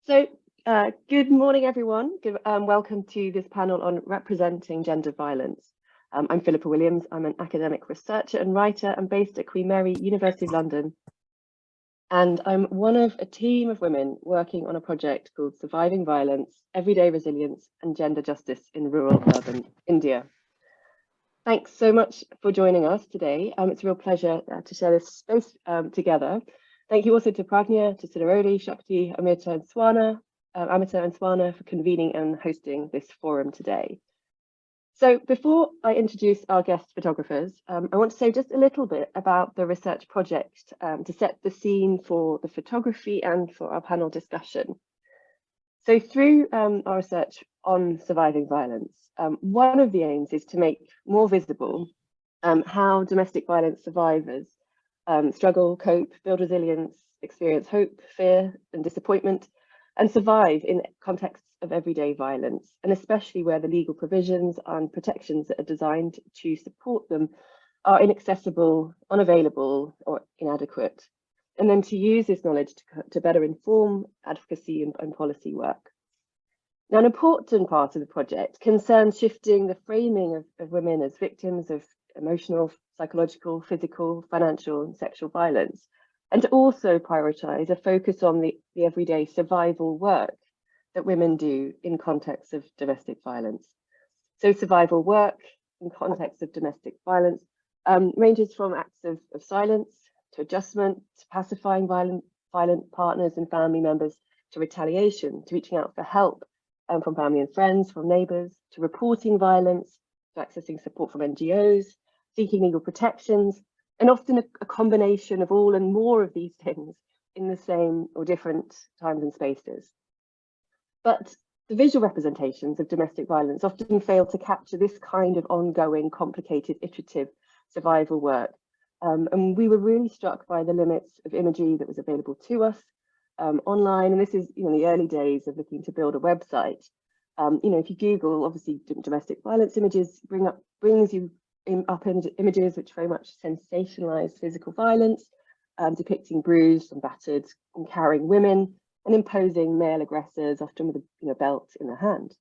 Good morning, everyone. Welcome to this panel on representing gender violence. I'm Philippa Williams. I'm an academic researcher and writer. I'm based at Queen Mary, University of London. And I'm one of a team of women working on a project called Surviving Violence, Everyday Resilience and Gender Justice in Rural Urban India. Thanks so much for joining us today. It's a real pleasure to share this space together. Thank you also to Prajnya, to Siddharoli, Shakti, Amita and Swana for convening and hosting this forum today. So before I introduce our guest photographers, I want to say just a little bit about the research project to set the scene for the photography and for our panel discussion. So through our research on surviving violence, one of the aims is to make more visible how domestic violence survivors struggle, cope, build resilience, experience hope, fear and disappointment, and survive in contexts of everyday violence, and especially where the legal provisions and protections that are designed to support them are inaccessible, unavailable, or inadequate. And then to use this knowledge to better inform advocacy and policy work. Now, an important part of the project concerns shifting the framing of women as victims of emotional, psychological, physical, financial, and sexual violence, and to also prioritise a focus on the everyday survival work that women do in context of domestic violence. So survival work in context of domestic violence ranges from acts of silence, to adjustment, to pacifying violent partners and family members, to retaliation, to reaching out for help from family and friends, from neighbours, to reporting violence, to accessing support from NGOs, seeking legal protections, and often a combination of all and more of these things in the same or different times and spaces. But the visual representations of domestic violence often fail to capture this kind of ongoing, complicated, iterative survival work. And we were really struck by the limits of imagery that was available to us online. And this is, the early days of looking to build a website. If you Google, obviously, domestic violence images brings you up images which very much sensationalize physical violence, depicting bruised and battered and carrying women, and imposing male aggressors, often with a belt in the hand.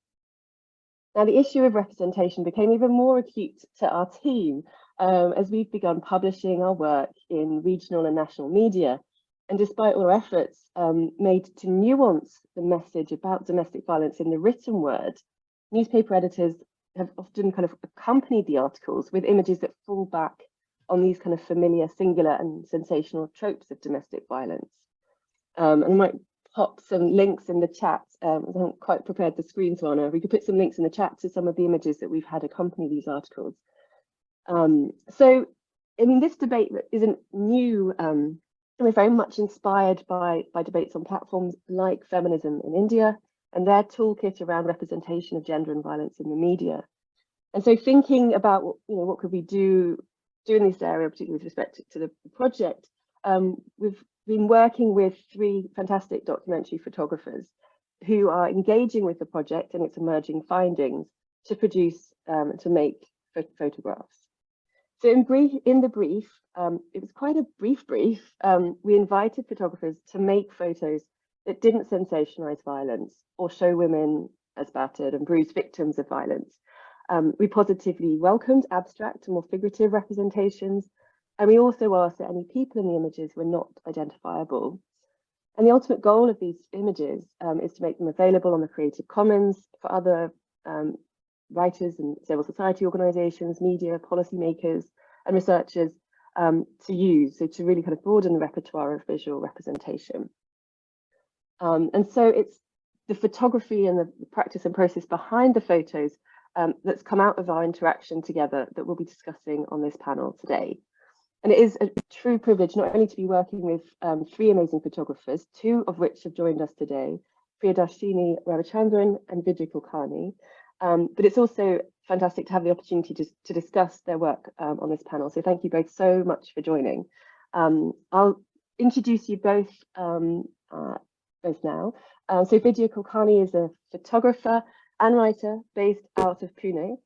Now, the issue of representation became even more acute to our team as we've begun publishing our work in regional and national media. And despite all our efforts made to nuance the message about domestic violence in the written word, newspaper editors have often kind of accompanied the articles with images that fall back on these kind of familiar, singular and sensational tropes of domestic violence. And I might pop some links in the chat. I haven't quite prepared the screens, Swana. We could put some links in the chat to some of the images that we've had accompany these articles. This debate isn't new. We're very much inspired by debates on platforms like Feminism in India and their toolkit around representation of gender and violence in the media. And so thinking about what could we do in this area, particularly with respect to the project, we've been working with 3 fantastic documentary photographers who are engaging with the project and its emerging findings to produce to make photographs. So in the brief, it was quite a brief, we invited photographers to make photos that didn't sensationalize violence or show women as battered and bruised victims of violence. We positively welcomed abstract and more figurative representations, and we also asked that any people in the images were not identifiable. And the ultimate goal of these images is to make them available on the Creative Commons for other writers and civil society organisations, media, policymakers and researchers to use, so to really kind of broaden the repertoire of visual representation. And so it's the photography and the practice and process behind the photos that's come out of our interaction together that we'll be discussing on this panel today. And it is a true privilege not only to be working with 3 amazing photographers, 2 of which have joined us today, Priyadarshini, Ravichandran and Vidya Kulkarni, but it's also fantastic to have the opportunity to discuss their work on this panel. So thank you both so much for joining. I'll introduce you both now. So Vidya Kulkarni is a photographer and writer based out of Pune.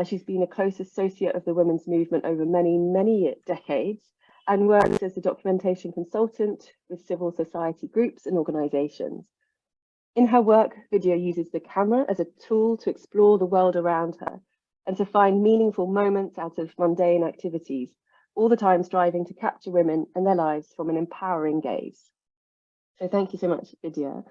She's been a close associate of the women's movement over many decades and works as a documentation consultant with civil society groups and organisations. In her work, Vidya uses the camera as a tool to explore the world around her and to find meaningful moments out of mundane activities, all the time striving to capture women and their lives from an empowering gaze. So thank you so much, Vidya.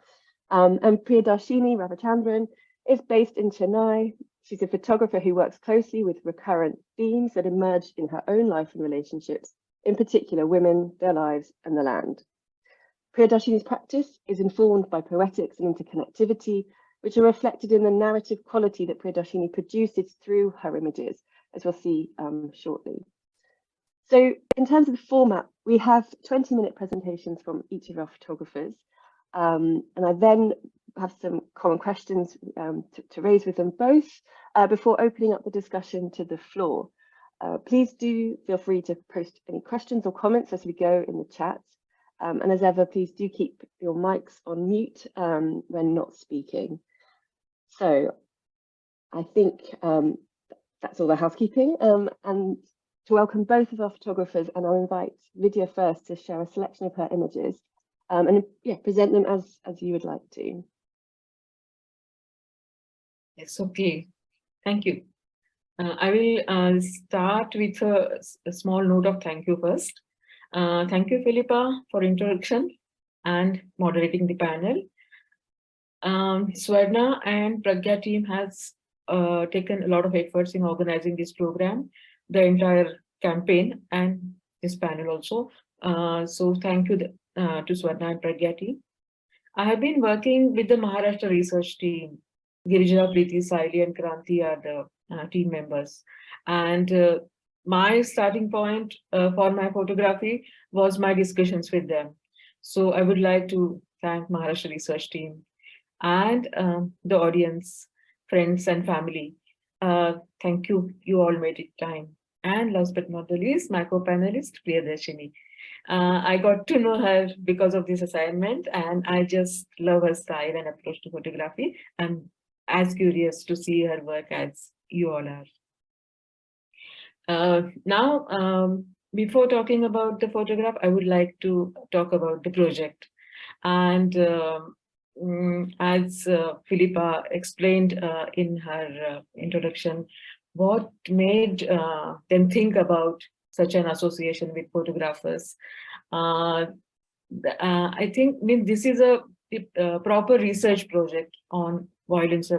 And Priyadarshini Ravichandran is based in Chennai. She's a photographer who works closely with recurrent themes that emerge in her own life and relationships, in particular women, their lives, and the land. Priyadarshini's practice is informed by poetics and interconnectivity, which are reflected in the narrative quality that Priyadarshini produces through her images, as we'll see shortly. So in terms of the format, we have 20-minute presentations from each of our photographers, and I then have some common questions to raise with them both before opening up the discussion to the floor. Please do feel free to post any questions or comments as we go in the chat. And as ever, please do keep your mics on mute when not speaking. So I think that's all the housekeeping. And to welcome both of our photographers, and I'll invite Vidya first to share a selection of her images and present them as you would like to. Yes, okay. Thank you. I will start with a small note of thank you first. Thank you, Philippa, for introduction and moderating the panel. Swarna and Prajnya team has taken a lot of efforts in organizing this program, the entire campaign, and this panel also. So thank you to Swarna and Prajnya team. I have been working with the Maharashtra research team. Girija, Preeti, Saili, and Kranti are the team members. And my starting point for my photography was my discussions with them. So I would like to thank Maharashtra research team and the audience, friends and family. Thank you. You all made it time. And last but not the least, my co-panelist, Priyadarshini. I got to know her because of this assignment, and I just love her style and approach to photography. I'm as curious to see her work as you all are. Now, before talking about the photograph, I would like to talk about the project. And as Philippa explained in her introduction, what made them think about such an association with photographers. I think this is a proper research project on violence,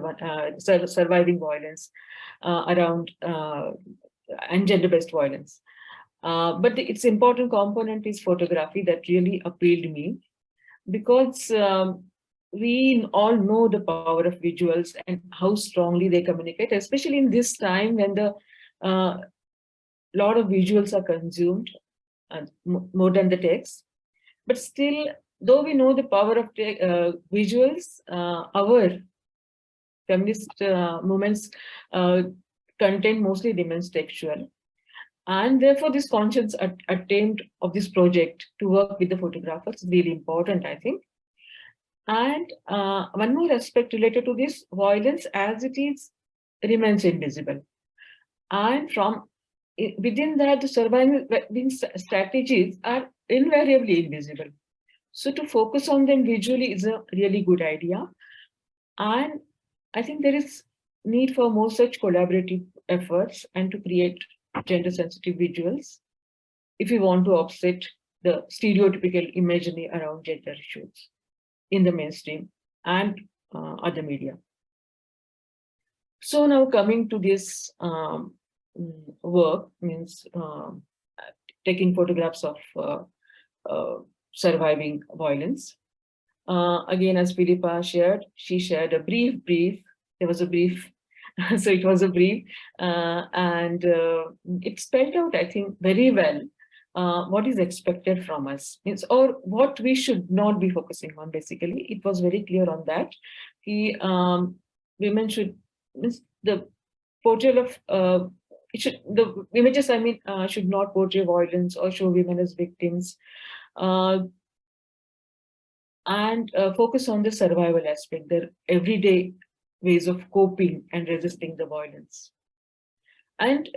surviving violence around and gender-based violence. But its important component is photography that really appealed me, because we all know the power of visuals and how strongly they communicate, especially in this time when the lot of visuals are consumed more than the text. But still, though we know the power of visuals, our feminist movements content mostly remains textual. And therefore, this conscious attempt of this project to work with the photographers is really important, I think. And one more aspect related to this, violence as it is remains invisible. And from within that, the survival strategies are invariably invisible. So to focus on them visually is a really good idea. And I think there is need for more such collaborative efforts and to create gender-sensitive visuals if we want to offset the stereotypical imagery around gender issues in the mainstream and other media. So now coming to this work, means taking photographs of surviving violence. Again, as Philippa shared, she shared a brief. There was a brief, so it was a brief, and it spelled out, I think, very well what is expected from us, or what we should not be focusing on. Basically, it was very clear on that. Women should, the portrayal of the images, I mean, should not portray violence or show women as victims, and focus on the survival aspect, their everyday ways of coping and resisting the violence. And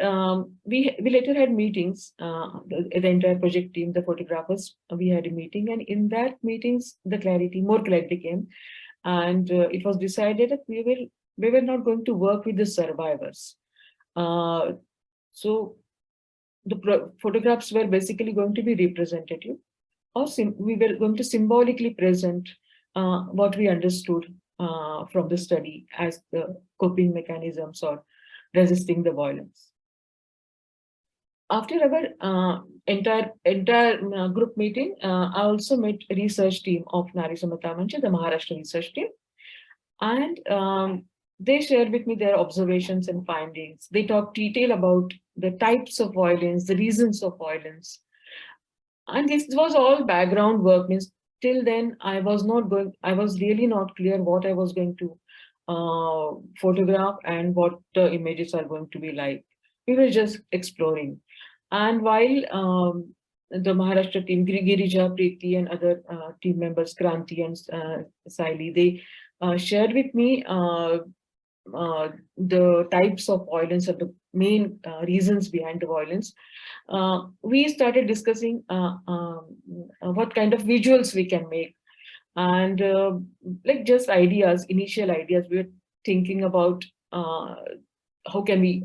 we later had meetings, the entire project team, the photographers, we had a meeting, and in that meetings, more clarity came. And it was decided that we were not going to work with the survivors. So the photographs were basically going to be representative, or we were going to symbolically present what we understood from the study as the coping mechanisms or resisting the violence. After our entire group meeting, I also met a research team of Nari, Samata, Manch, the Maharashtra research team, and they shared with me their observations and findings. They talked detail about the types of violence, the reasons of violence, and this was all background work. Means till then, I was really not clear what I was going to photograph and what the images are going to be like. We were just exploring. And while the Maharashtra team, Girija, Preeti, and other team members, Kranti and Saili, they shared with me the types of violence or the main reasons behind the violence. We started discussing what kind of visuals we can make, and like just ideas, initial ideas. We were thinking about how can we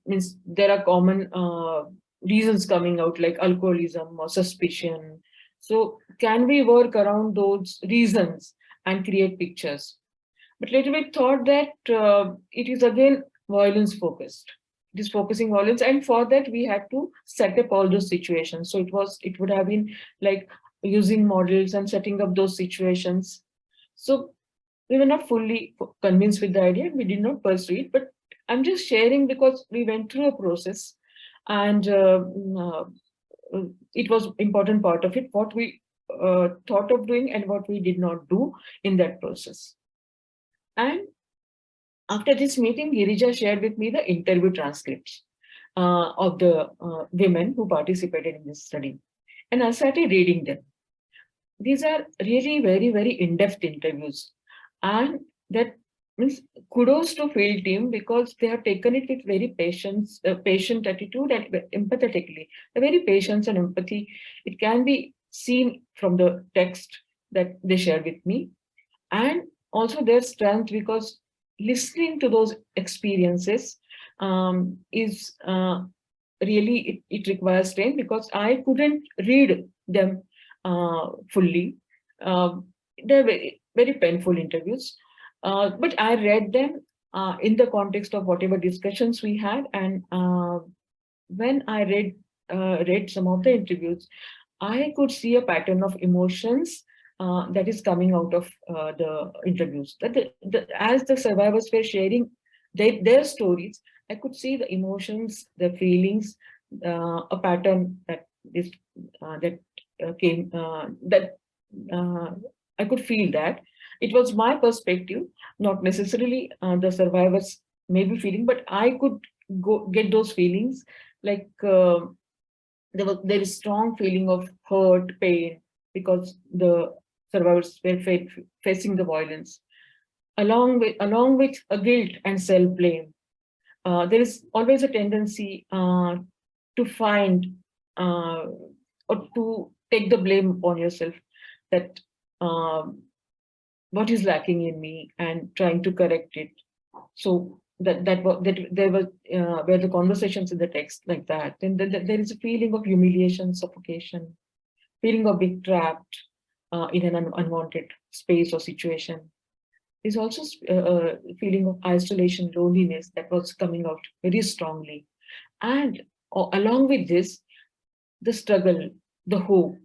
means there are common reasons coming out like alcoholism or suspicion. So can we work around those reasons and create pictures? But later we thought that it is again violence focused. It is focusing violence, and for that we had to set up all those situations. So it would have been like using models and setting up those situations. So we were not fully convinced with the idea. We did not pursue it, but I'm just sharing because we went through a process, and it was important part of it, what we thought of doing and what we did not do in that process. And after this meeting, Girija shared with me the interview transcripts of the women who participated in this study. And I started reading them. These are really very, very in-depth interviews. And that means kudos to field team because they have taken it with very patient attitude and empathetically. A very patience and empathy. It can be seen from the text that they shared with me. And also their strength, because listening to those experiences is really, it requires strength, because I couldn't read them fully. They're very, very painful interviews, but I read them in the context of whatever discussions we had. And when I read some of the interviews, I could see a pattern of emotions that is coming out of the interviews. That as the survivors were sharing their stories, I could see the emotions, the feelings, a pattern that is came that I could feel that. It was my perspective, not necessarily the survivors may be feeling, but I could get those feelings, like there is strong feeling of hurt, pain, because the survivors were facing the violence, along with a guilt and self-blame. There is always a tendency to find or to take the blame upon yourself, that what is lacking in me, and trying to correct it. So that there were the conversations in the text like that. Then there is a feeling of humiliation, suffocation, feeling of being trapped in an unwanted space or situation. There's also a feeling of isolation, loneliness that was coming out very strongly. And along with this, the struggle, the hope,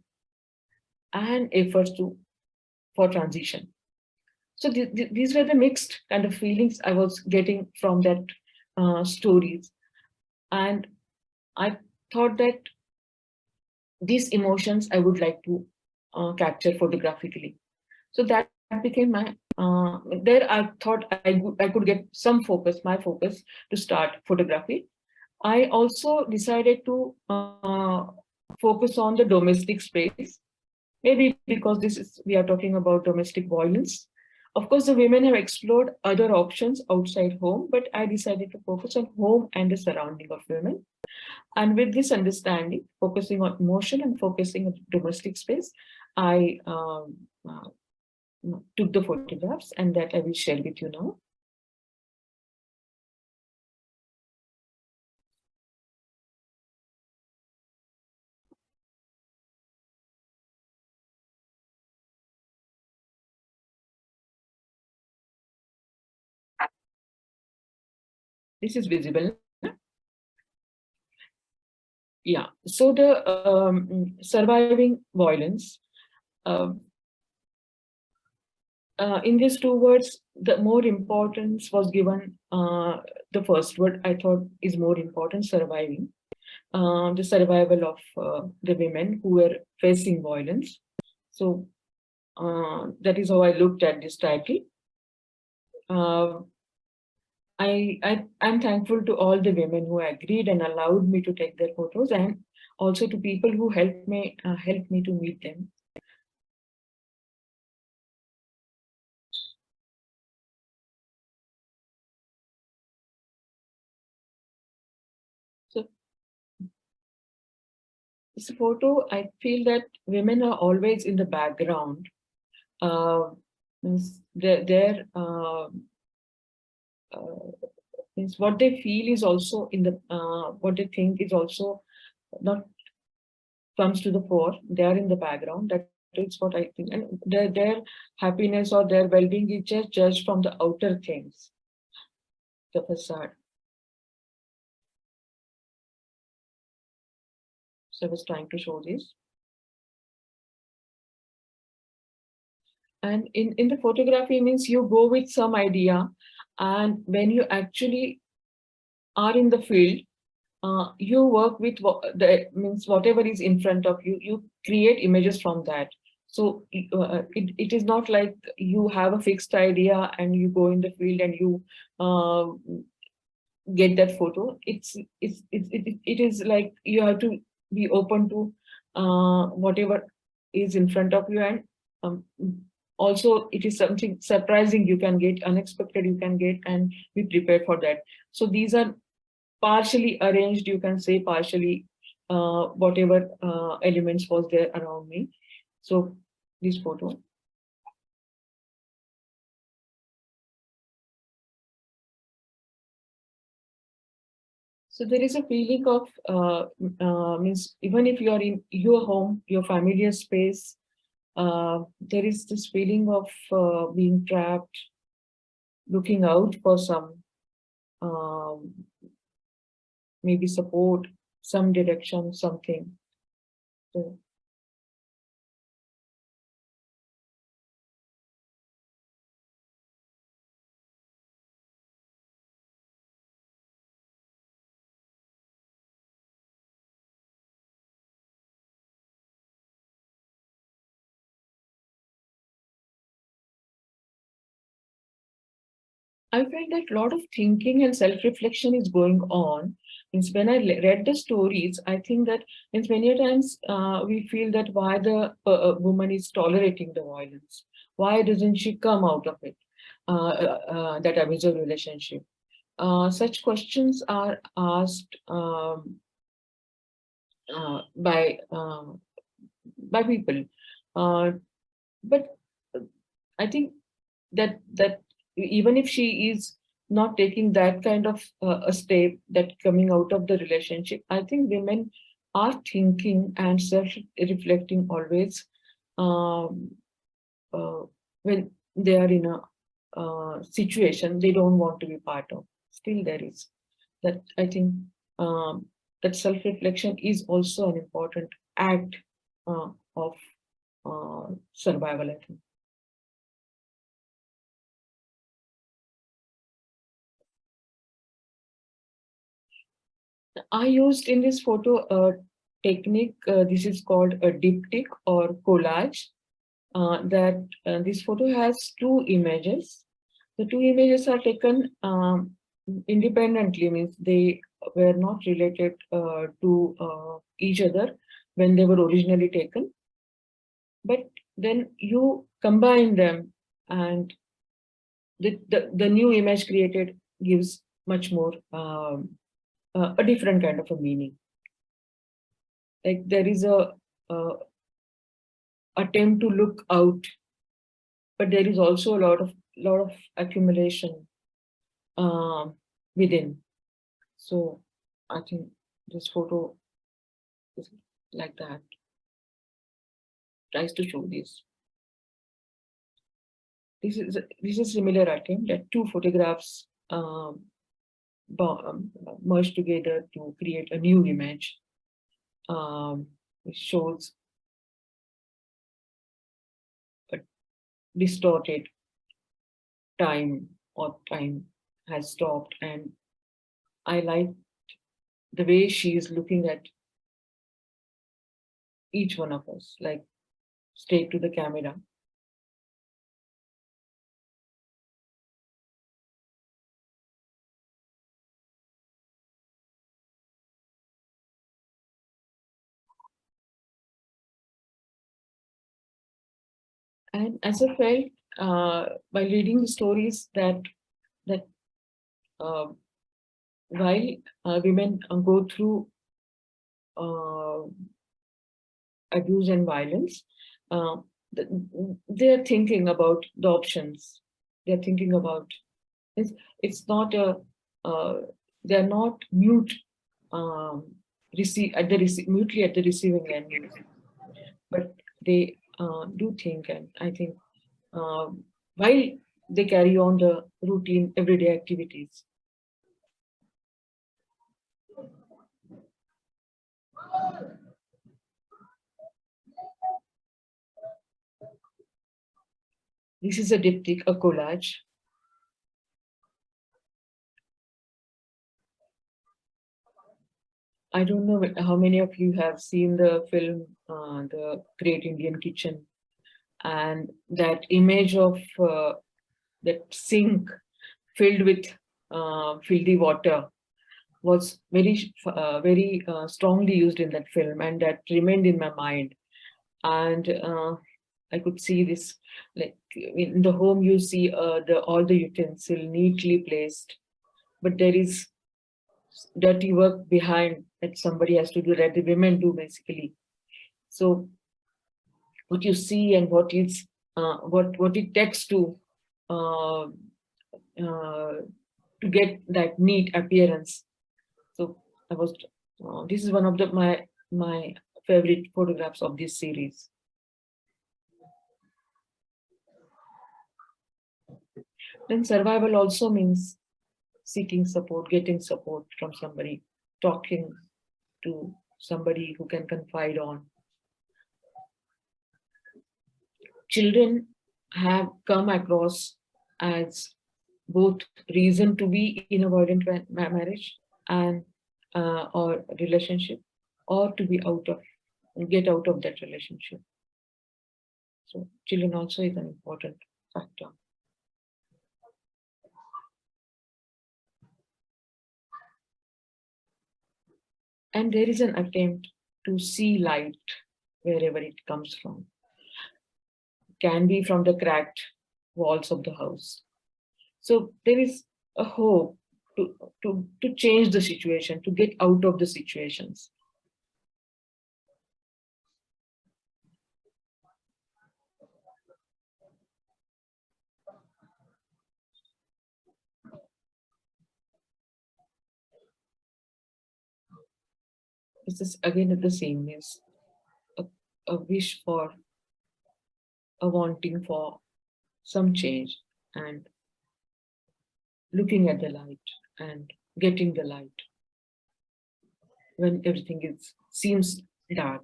and efforts for transition. So these were the mixed kind of feelings I was getting from that stories. And I thought that these emotions I would like to capture photographically. So that became my, there I thought I could get some focus, my focus, to start photography. I also decided to focus on the domestic space, maybe because we are talking about domestic violence. Of course, the women have explored other options outside home, but I decided to focus on home and the surrounding of women. And with this understanding, focusing on emotion and focusing on domestic space, I took the photographs, and that I will share with you now. This is visible. Yeah, so the surviving violence, in these two words, the more importance was given, the first word I thought is more important, surviving, the survival of the women who were facing violence. So that is how I looked at this title. I'm thankful to all the women who agreed and allowed me to take their photos, and also to people who helped me to meet them. So this photo, I feel that women are always in the background. Means means what they feel is also in the what they think is also not comes to the fore. They are in the background. That is what I think, and their happiness or their well-being is just judged from the outer things, the facade. So I was trying to show this. And in the photography means you go with some idea, and when you actually are in the field, you work with means whatever is in front of you, you create images from that. So it is not like you have a fixed idea and you go in the field and you get that photo. It is like you have to be open to whatever is in front of you, and also it is something surprising you can get, unexpected you can get, and be prepared for that. So these are partially arranged, you can say, partially whatever elements was there around me. So this photo. So there is a feeling of means even if you are in your home, your familiar space, there is this feeling of being trapped, looking out for some maybe support, some direction, something. So, I find that a lot of thinking and self-reflection is going on. Means when I read the stories, I think that means many times we feel that why the woman is tolerating the violence, why doesn't she come out of it, that abusive relationship. Such questions are asked by people, but I think that even if she is not taking that kind of a step, that coming out of the relationship, I think women are thinking and self-reflecting always when they are in a situation they don't want to be part of. Still there is that, I think that self-reflection is also an important act of survival, I think. I used in this photo a technique, this is called a diptych or collage, that this photo has two images. The two images are taken independently, means they were not related to each other when they were originally taken. But then you combine them, and the new image created gives much more a different kind of a meaning. Like there is a attempt to look out but there is also a lot of accumulation within. So I think this photo is like that. Tries to show this. This is a similar attempt that two photographs merged together to create a new image. It shows a distorted time, or time has stopped, and I like the way she is looking at each one of us, like straight to the camera. And as I felt by reading the stories that while women go through abuse and violence, they're thinking about the options. They're thinking about it's not a they're not mute mutely at the receiving end, but they do think, and I think while they carry on the routine everyday activities. This is a diptych, a collage. I don't know how many of you have seen the film, The Great Indian Kitchen, and that image of that sink filled with filthy water was very strongly used in that film, and that remained in my mind. And I could see this, like in the home you see all the utensil neatly placed, but there is dirty work behind that somebody has to do, that the women do basically. So what you see and what is what it takes to get that neat appearance. So I was this is one of my favorite photographs of this series. Then survival also means seeking support, getting support from somebody, talking to somebody who can confide on. Children have come across as both reason to be in a violent marriage and or relationship, or to be get out of that relationship. So children also is an important factor. And there is an attempt to see light wherever it comes from. It can be from the cracked walls of the house. So there is a hope to change the situation, to get out of the situations. This is again the same, is a wish for, a wanting for some change, and looking at the light and getting the light when everything seems dark.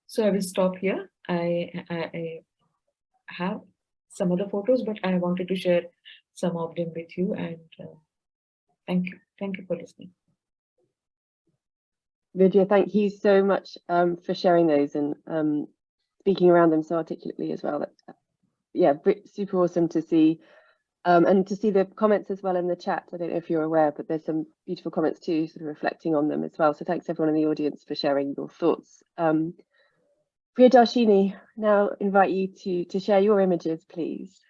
So I will stop here. I have some other photos, but I wanted to share some of them with you, and thank you for listening. Vidya, thank you so much for sharing those and speaking around them so articulately as well. Yeah, super awesome to see, and to see the comments as well in the chat. I don't know if you're aware, but there's some beautiful comments too, sort of reflecting on them as well. So thanks everyone in the audience for sharing your thoughts. Priyadarshini, now invite you to share your images, please.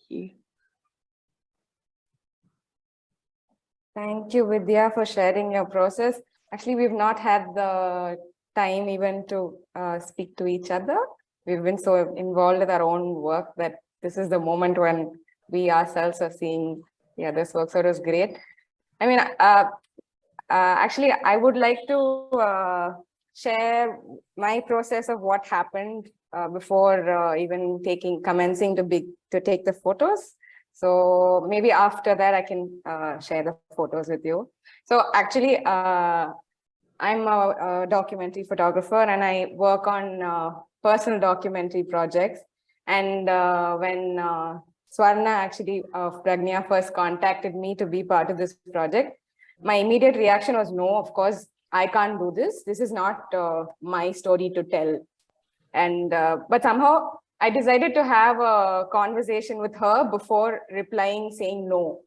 Thank you. Thank you, Vidya, for sharing your process. Actually, we've not had the time even to speak to each other. We've been so involved with our own work that this is the moment when we ourselves are seeing the other's work. So it was great. I mean, actually, I would like to share my process of what happened before even commencing to take the photos. So maybe after that, I can share the photos with you. So actually, I'm a documentary photographer and I work on personal documentary projects. And when Swarna actually of Prajnya first contacted me to be part of this project, my immediate reaction was no, of course, I can't do this. This is not my story to tell. And but somehow I decided to have a conversation with her before replying, saying no.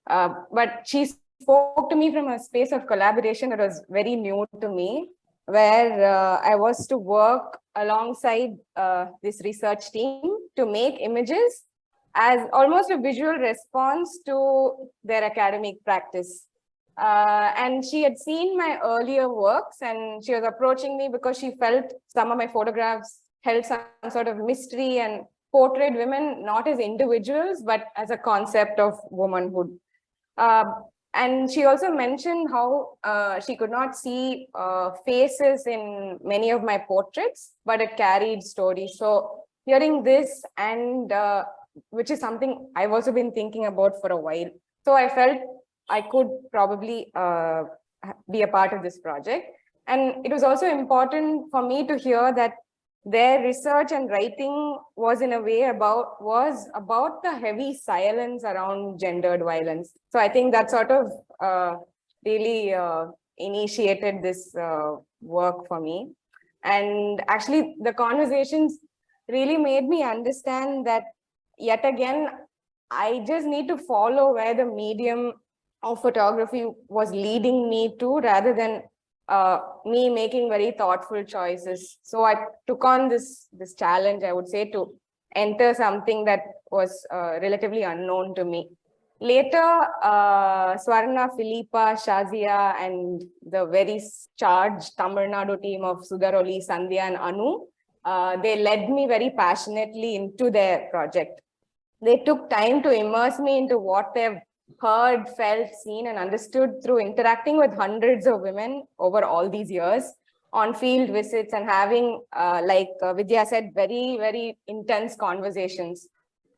But she spoke to me from a space of collaboration that was very new to me, where I was to work alongside this research team to make images as almost a visual response to their academic practice. And she had seen my earlier works and she was approaching me because she felt some of my photographs held some sort of mystery and portrayed women not as individuals, but as a concept of womanhood. And she also mentioned how she could not see faces in many of my portraits, but it carried stories. So hearing this and which is something I've also been thinking about for a while. So I felt I could probably be a part of this project. And it was also important for me to hear that their research and writing was in a way about the heavy silence around gendered violence. So I think that sort of really initiated this work for me. And actually the conversations really made me understand that yet again, I just need to follow where the medium of photography was leading me to rather than me making very thoughtful choices. So I took on this challenge, I would say, to enter something that was relatively unknown to me. Later, Swarna, Philippa, Shazia, and the very charged Tamil Nadu team of Sudaroli, Sandhya, and Anu, they led me very passionately into their project. They took time to immerse me into what they've heard, felt, seen, and understood through interacting with hundreds of women over all these years on field visits and having, like Vidya said, very, very intense conversations.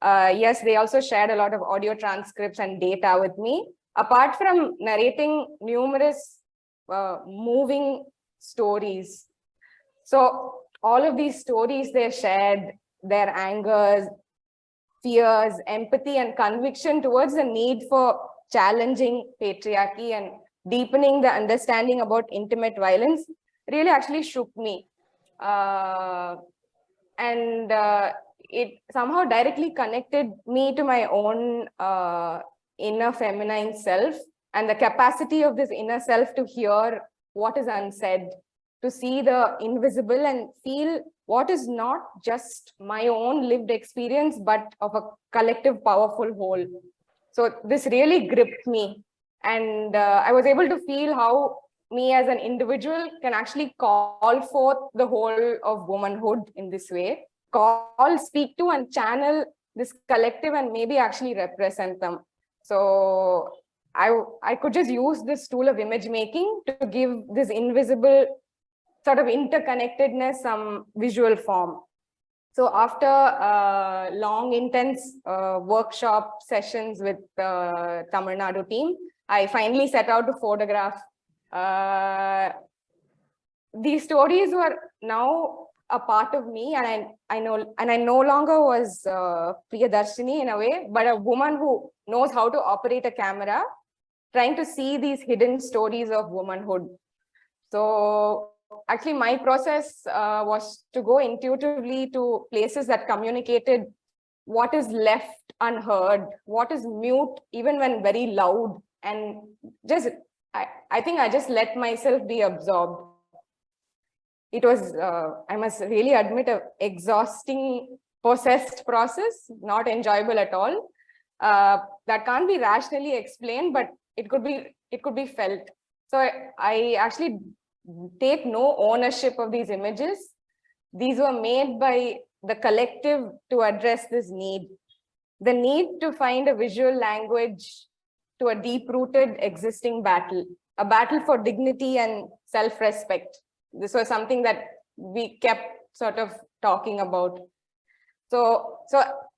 Yes, they also shared a lot of audio transcripts and data with me. Apart from narrating numerous moving stories. So all of these stories they shared, their angers, fears, empathy, and conviction towards the need for challenging patriarchy and deepening the understanding about intimate violence really actually shook me. And it somehow directly connected me to my own inner feminine self and the capacity of this inner self to hear what is unsaid, to see the invisible and feel what is not just my own lived experience, but of a collective powerful whole. So this really gripped me. And I was able to feel how me as an individual can actually call forth the whole of womanhood in this way, speak to and channel this collective and maybe actually represent them. So I could just use this tool of image making to give this invisible sort of interconnectedness some visual form. So after long, intense workshop sessions with the Tamil Nadu team, I finally set out to photograph. These stories were now a part of me, and I no longer was Priyadarshini in a way, but a woman who knows how to operate a camera, trying to see these hidden stories of womanhood. So actually, my process was to go intuitively to places that communicated what is left unheard, what is mute, even when very loud. And just, I think I just let myself be absorbed. It was, I must really admit, an exhausting, possessed process, not enjoyable at all. That can't be rationally explained, but it could be felt. So I actually take no ownership of these images. These were made by the collective to address this need. The need to find a visual language to a deep-rooted existing battle, a battle for dignity and self-respect. This was something that we kept sort of talking about. So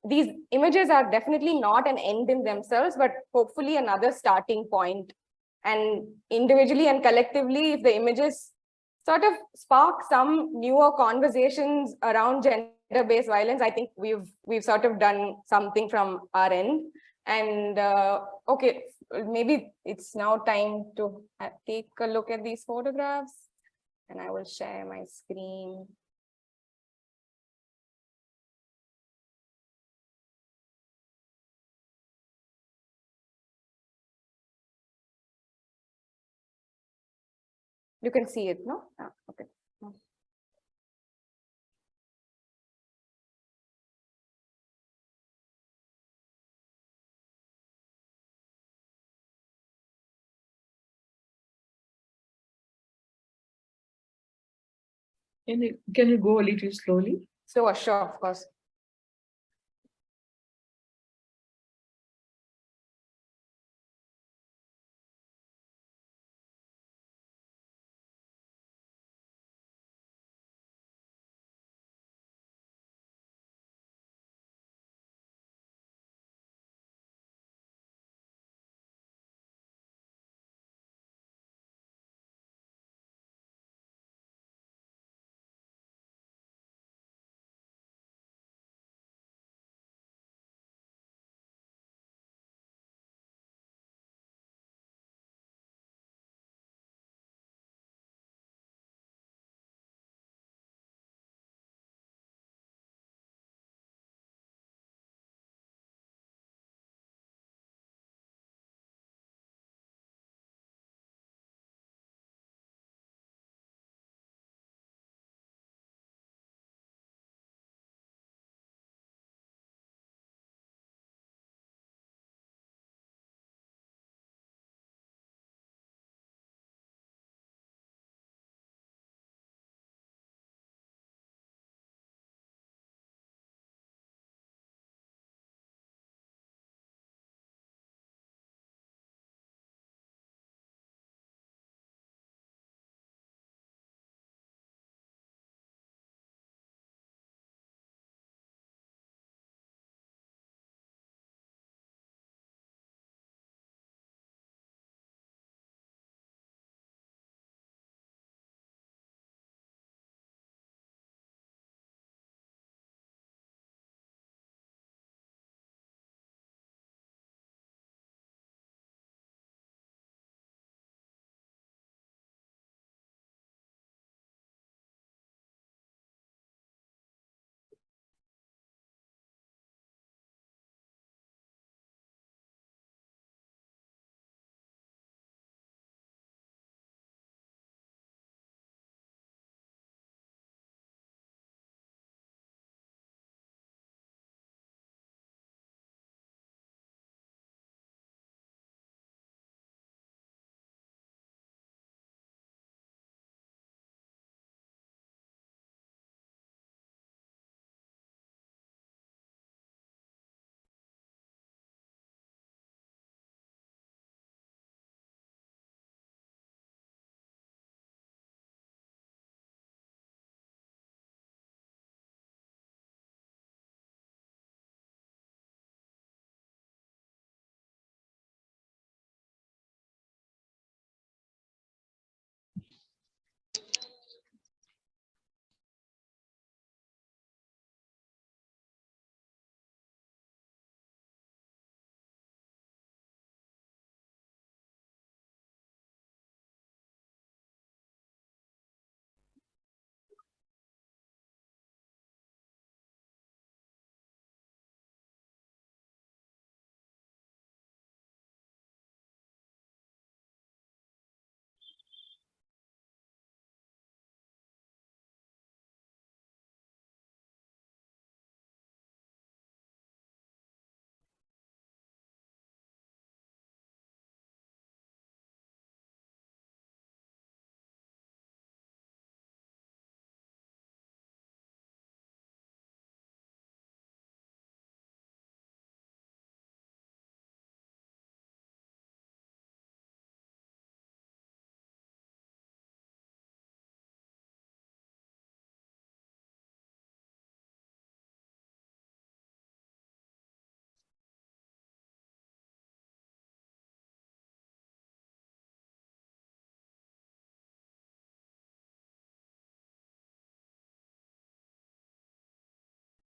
these images are definitely not an end in themselves, but hopefully another starting point. And individually and collectively, if the images sort of spark some newer conversations around gender-based violence, I think we've sort of done something from our end. And okay, maybe it's now time to take a look at these photographs, and I will share my screen. You can see it, no? Ah, okay. Can you go a little slowly? So sure, of course.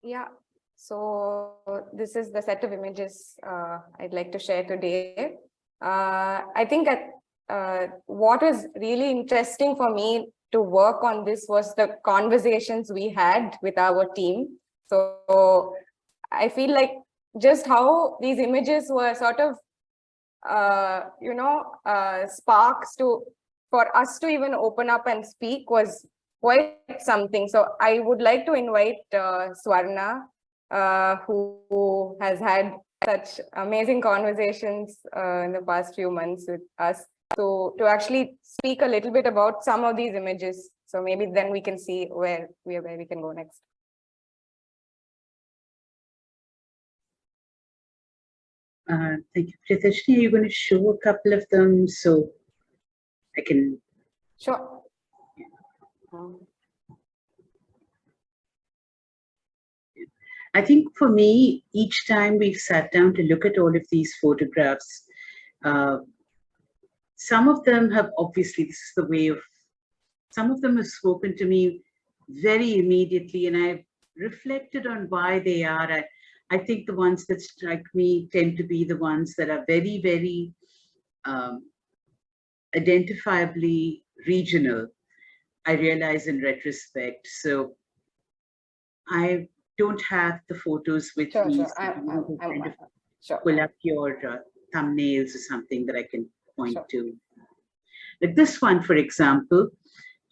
Yeah, so this is the set of images I'd like to share today. I think what was really interesting for me to work on this was the conversations we had with our team. So I feel like just how these images were sort of, sparks for us to even open up and speak was quite something. So I would like to invite Swarna, who has had such amazing conversations in the past few months with us, to actually speak a little bit about some of these images. So maybe then we can see where we can go next. Thank you. Priyadarshini, are you going to show a couple of them so I can? Sure. I think for me, each time we've sat down to look at all of these photographs, some of them have obviously, this is the way of, some of them have spoken to me very immediately, and I've reflected on why they are. I think the ones that strike me tend to be the ones that are very, very identifiably regional, I realize in retrospect. So I don't have the photos with me. Sure. So I'm kind of sure. pull up your thumbnails or something that I can point Sure. to. Like this one, for example,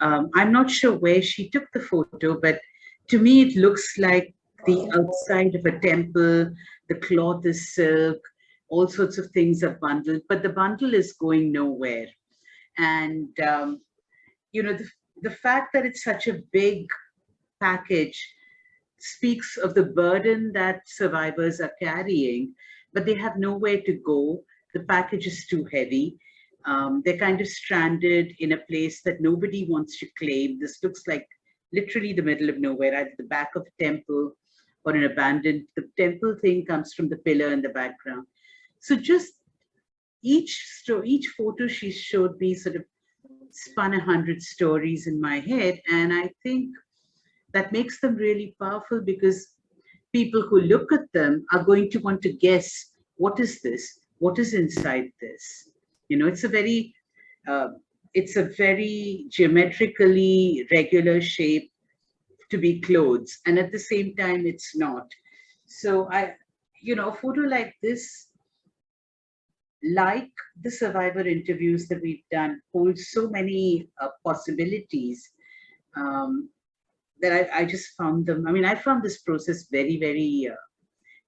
I'm not sure where she took the photo, but to me it looks like the outside of a temple. The cloth is silk, all sorts of things are bundled, but the bundle is going nowhere. And the fact that it's such a big package speaks of the burden that survivors are carrying, but they have nowhere to go. The package is too heavy. They're kind of stranded in a place that nobody wants to claim. This looks like literally the middle of nowhere, either the back of a temple or an abandoned, the temple thing comes from the pillar in the background. So just each photo she showed me sort of spun 100 stories in my head. And I think that makes them really powerful, because people who look at them are going to want to guess, what is this? What is inside this? It's a very geometrically regular shape to be clothes, and at the same time it's not. So a photo like this, like the survivor interviews that we've done, holds so many possibilities that I just found them. I mean, I found this process very, very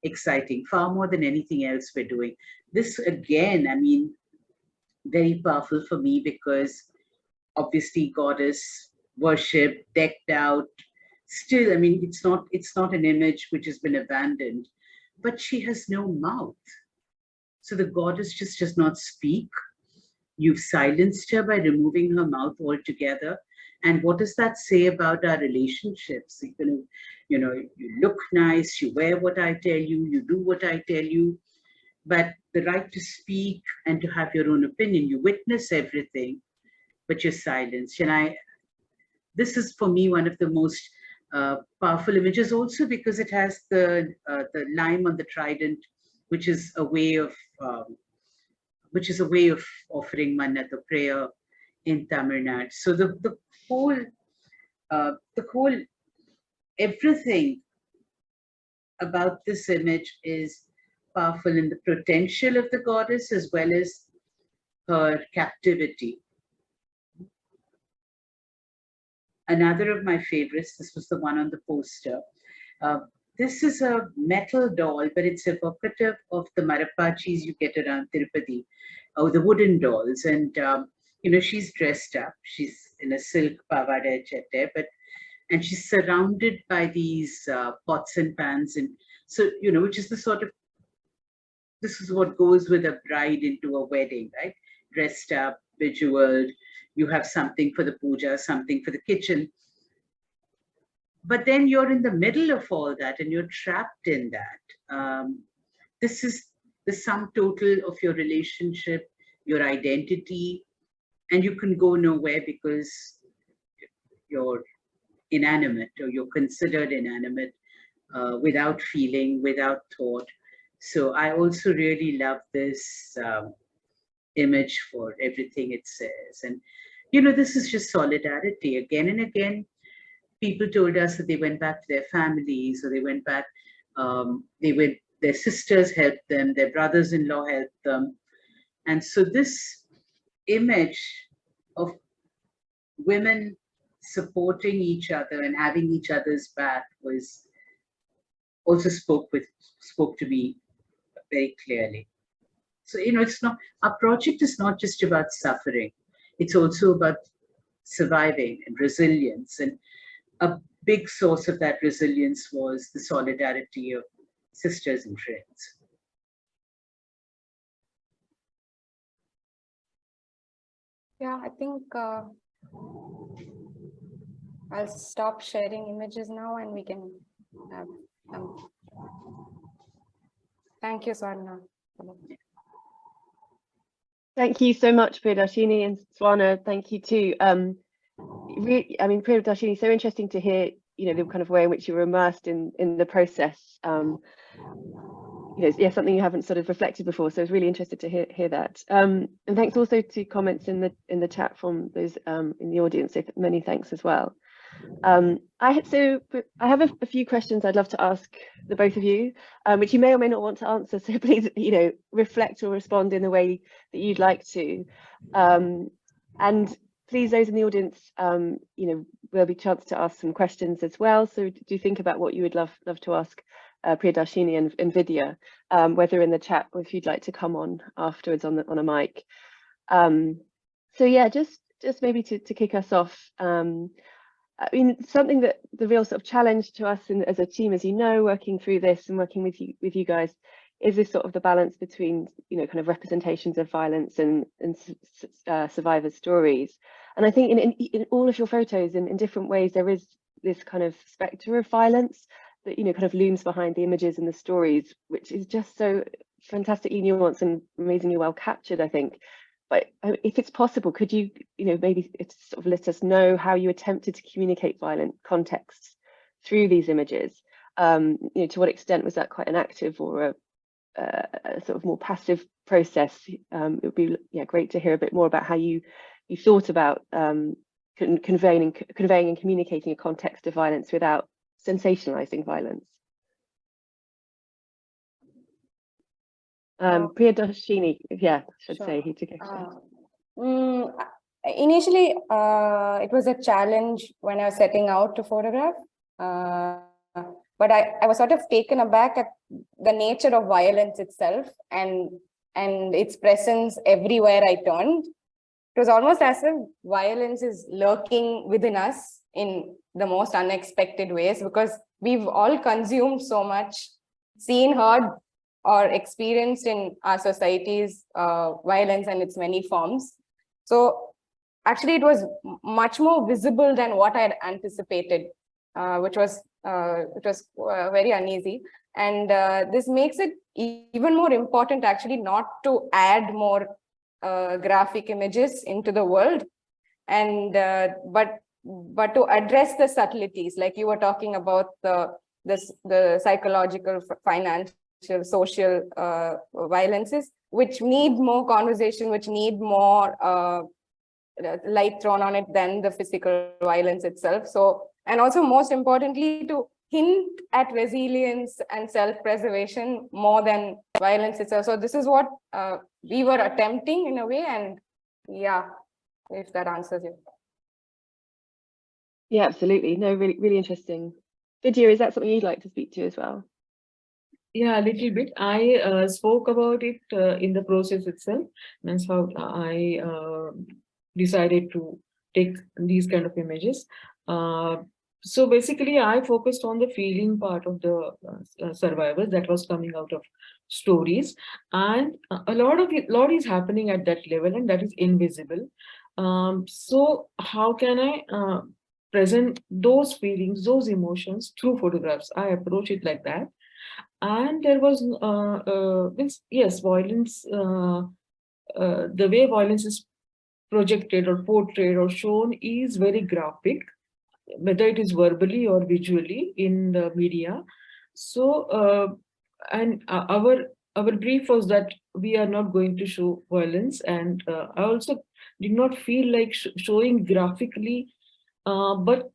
exciting, far more than anything else we're doing. This again, I mean, very powerful for me, because obviously goddess worship, decked out. Still, I mean, it's not an image which has been abandoned, but she has no mouth. So the goddess just does not speak. You've silenced her by removing her mouth altogether. And what does that say about our relationships? You look nice, you wear what I tell you, you do what I tell you, but the right to speak and to have your own opinion, you witness everything, but you're silenced. And this is for me one of the most powerful images, also because it has the lime on the trident, which is a way of offering mannat, or prayer in Tamil Nadu. So the whole everything about this image is powerful in the potential of the goddess as well as her captivity. Another of my favorites, this was the one on the poster. This is a metal doll, but it's evocative of the Marapachis you get around Tirupati, or the wooden dolls. And, she's dressed up. She's in a silk pavada chette, and she's surrounded by these pots and pans. And so, which is this is what goes with a bride into a wedding, right? Dressed up, bejeweled, you have something for the puja, something for the kitchen. But then you're in the middle of all that and you're trapped in that. This is the sum total of your relationship, your identity, and you can go nowhere because you're inanimate, or you're considered inanimate. without feeling, without thought. So I also really love this image for everything it says. And, you know, this is just solidarity. Again and again, people told us that they went back to their families, or they went back, their sisters helped them, their brothers-in-law helped them. And so this image of women supporting each other and having each other's back was also spoke to me very clearly. So, you know, it's not, our project is not just about suffering. It's also about surviving and resilience. And a big source of that resilience was the solidarity of sisters and friends. Yeah, I think I'll stop sharing images now and we can have some. Thank you, Swarna. Thank you so much, Priyadarshini, and Swarna, thank you too. I mean, Priyadarshini, so interesting to hear, you know, the kind of way in which you were immersed in the process. You know, yeah, something you haven't sort of reflected before. So I was really interested to hear that. And thanks also to comments in the chat from those in the audience. So many thanks as well. I have a few questions I'd love to ask the both of you, which you may or may not want to answer. So please, you know, reflect or respond in the way that you'd like to. And please, those in the audience, you know, there'll be a chance to ask some questions as well. So do think about what you would love to ask Priyadarshini and Vidya, whether in the chat or if you'd like to come on afterwards on a mic. So yeah, just maybe to kick us off. I mean, something that the real sort of challenge to us as a team, as you know, working through this and working with you guys, is this sort of the balance between, you know, kind of representations of violence and survivors' stories. And I think in all of your photos, in different ways, there is this kind of spectre of violence that, you know, kind of looms behind the images and the stories, which is just so fantastically nuanced and amazingly well captured, I think. But if it's possible, could you, you know, maybe sort of let us know how you attempted to communicate violent contexts through these images? You know, to what extent was that quite an active or a sort of more passive process? It would be great to hear a bit more about how you thought about conveying and communicating a context of violence without sensationalizing violence. Priyadarshini, yeah, should say he took it. Initially, it was a challenge when I was setting out to photograph, but I was sort of taken aback at the nature of violence itself and its presence everywhere I turned. It was almost as if violence is lurking within us in the most unexpected ways, because we've all consumed so much, seen, heard, or experienced in our societies violence and its many forms. So actually it was much more visible than what I had anticipated, which was very uneasy. And this makes it even more important actually not to add more graphic images into the world, and but to address the subtleties, like you were talking about the psychological, financial, social violences, which need more conversation, which need more light thrown on it than the physical violence itself. So, and also most importantly, to hint at resilience and self-preservation more than violence itself. So this is what we were attempting in a way, and yeah, if that answers you. Yeah, absolutely. No, really interesting. Vidya, is that something you'd like to speak to as well? Yeah, a little bit. I spoke about it in the process itself. That's how I decided to take these kind of images. So basically, I focused on the feeling part of the survivors that was coming out of stories, and a lot is happening at that level, and that is invisible. So how can I present those feelings, those emotions through photographs? I approach it like that. And there was yes, violence, the way violence is projected or portrayed or shown is very graphic, whether it is verbally or visually in the media. And our brief was that we are not going to show violence, and I also did not feel like showing graphically, but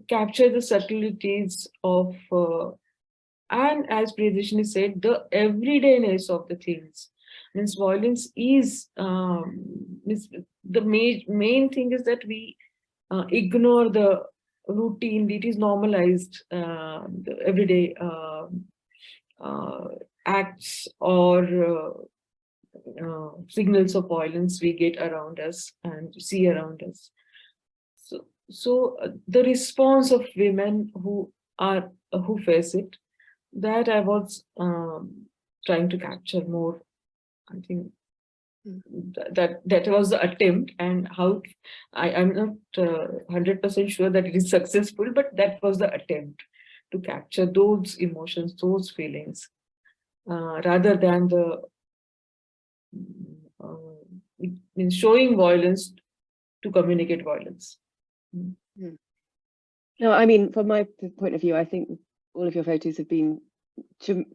capture the subtleties of, and as Priyadarshini said, the everydayness of the things. Means violence is, means the main thing is that we ignore the routine. It is normalized, the everyday acts or signals of violence we get around us and see around us. So the response of women who face it, that I was trying to capture more. I think that was the attempt, and how I'm not 100% sure that it is successful, but that was the attempt to capture those emotions, those feelings, rather than the showing violence to communicate violence. No, I mean, from my point of view, I think all of your photos have been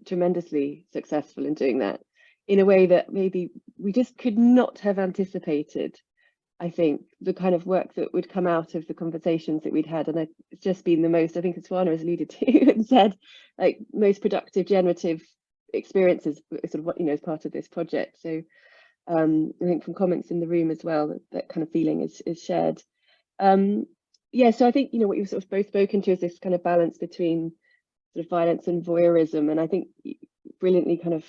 tremendously successful in doing that in a way that maybe we just could not have anticipated. I think the kind of work that would come out of the conversations that we'd had, and it's just been the most, I think as Swana has alluded to and said, like most productive generative experiences sort of what, you know, as part of this project. So I think from comments in the room as well, that kind of feeling is shared. Yeah, so I think, you know, what you've sort of both spoken to is this kind of balance between sort of violence and voyeurism, and I think brilliantly kind of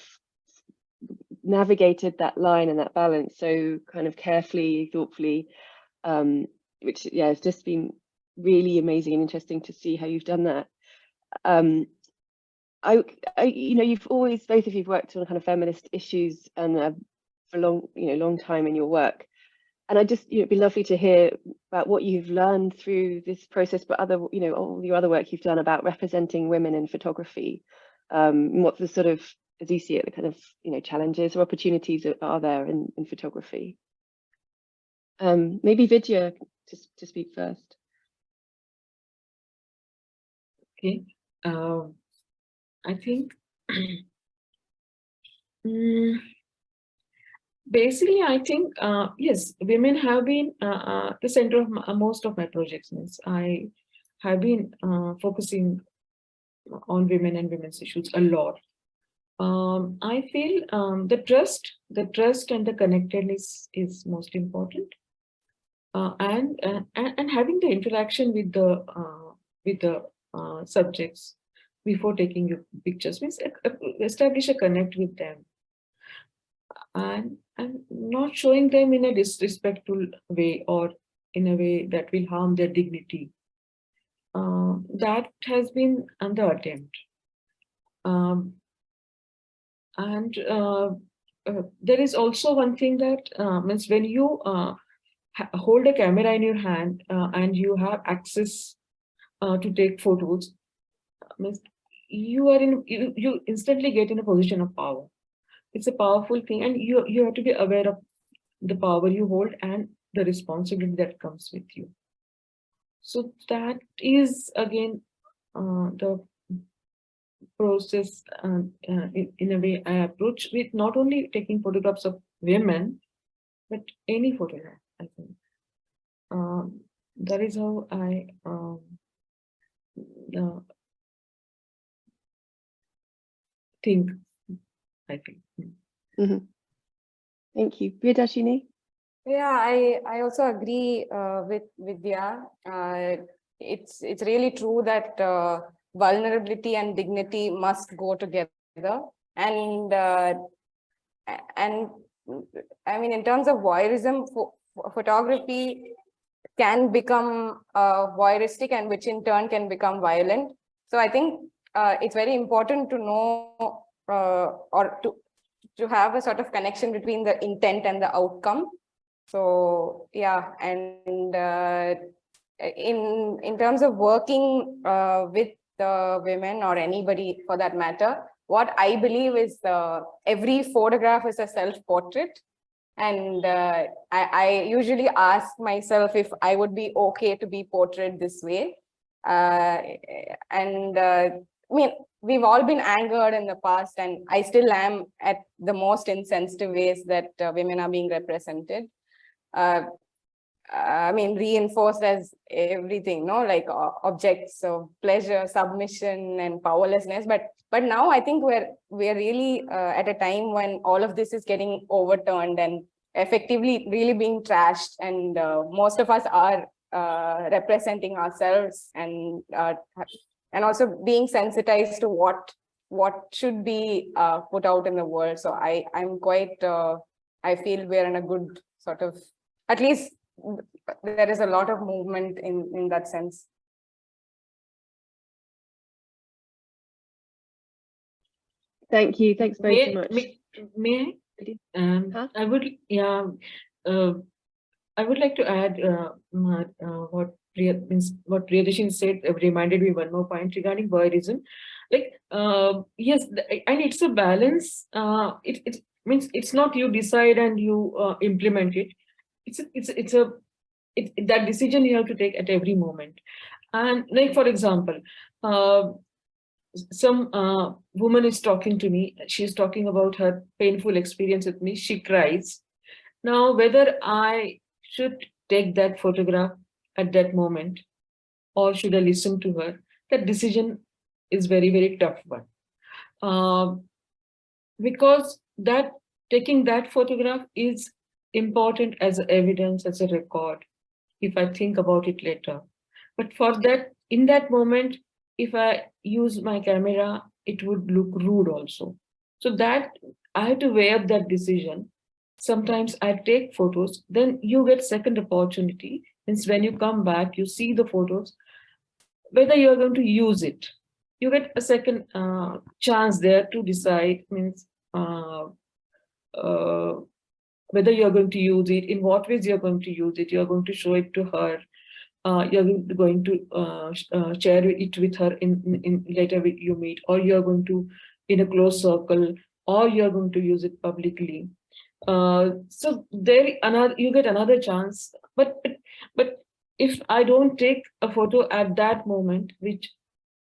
navigated that line and that balance so kind of carefully, thoughtfully, which, yeah, has just been really amazing and interesting to see how you've done that. You know, you've always, both of you've worked on kind of feminist issues and for long time in your work. And I just, you know, it'd be lovely to hear about what you've learned through this process, but other, you know, all your other work you've done about representing women in photography. What the sort of, as you see it, the kind of, you know, challenges or opportunities that are there in photography. Maybe Vidya to speak first. Okay, I think basically, I think, yes, women have been the center of most of my projects. Means I have been focusing on women and women's issues a lot. I feel the trust and the connectedness is most important, and having the interaction with the subjects before taking your pictures, means establish a connect with them. And not showing them in a disrespectful way or in a way that will harm their dignity. That has been the attempt. There is also one thing that means when you hold a camera in your hand and you have access to take photos, means you instantly get in a position of power. It's a powerful thing, and you have to be aware of the power you hold and the responsibility that comes with you. So that is again the process in a way I approach with not only taking photographs of women, but any photograph, I think. That is how I think. I think. Mm-hmm. Thank you. Priyadarshini? Yeah, I also agree with Vidya. It's really true that vulnerability and dignity must go together. And I mean, in terms of voyeurism, photography can become voyeuristic, and which in turn can become violent. So I think it's very important to know or to have a sort of connection between the intent and the outcome. So yeah, and in terms of working with women or anybody for that matter, what I believe is every photograph is a self-portrait. And I usually ask myself if I would be okay to be portrayed this way. And mean, we've all been angered in the past, and I still am at the most insensitive ways that women are being represented. I mean, reinforced as everything, no, like objects of pleasure, submission, and powerlessness. But now I think we're really at a time when all of this is getting overturned and effectively really being trashed, and most of us are representing ourselves and also being sensitized to what should be put out in the world. So I'm quite I feel we're in a good sort of, at least there is a lot of movement in that sense. Thank you. Thanks very much. May I? I would, yeah, I would like to add what Priyadarshini said. Reminded me one more point regarding voyeurism. Like, yes, and it's a balance. It means it's not you decide and you implement it. That decision you have to take at every moment. And like, for example, some woman is talking to me. She's talking about her painful experience with me. She cries. Now, whether I should take that photograph at that moment or should I listen to her, that decision is very, very tough one. Because that taking that photograph is important as evidence, as a record, if I think about it later. But for that, in that moment, if I use my camera, it would look rude also. So that I have to weigh up that decision. Sometimes I take photos, then you get second opportunity. Means when you come back, you see the photos, whether you're going to use it. You get a second chance there to decide, means whether you're going to use it, in what ways you're going to use it. You're going to show it to her. You're going to share it with her in later you meet, or you're going to in a close circle, or you're going to use it publicly. So there you get another chance. But if I don't take a photo at that moment, which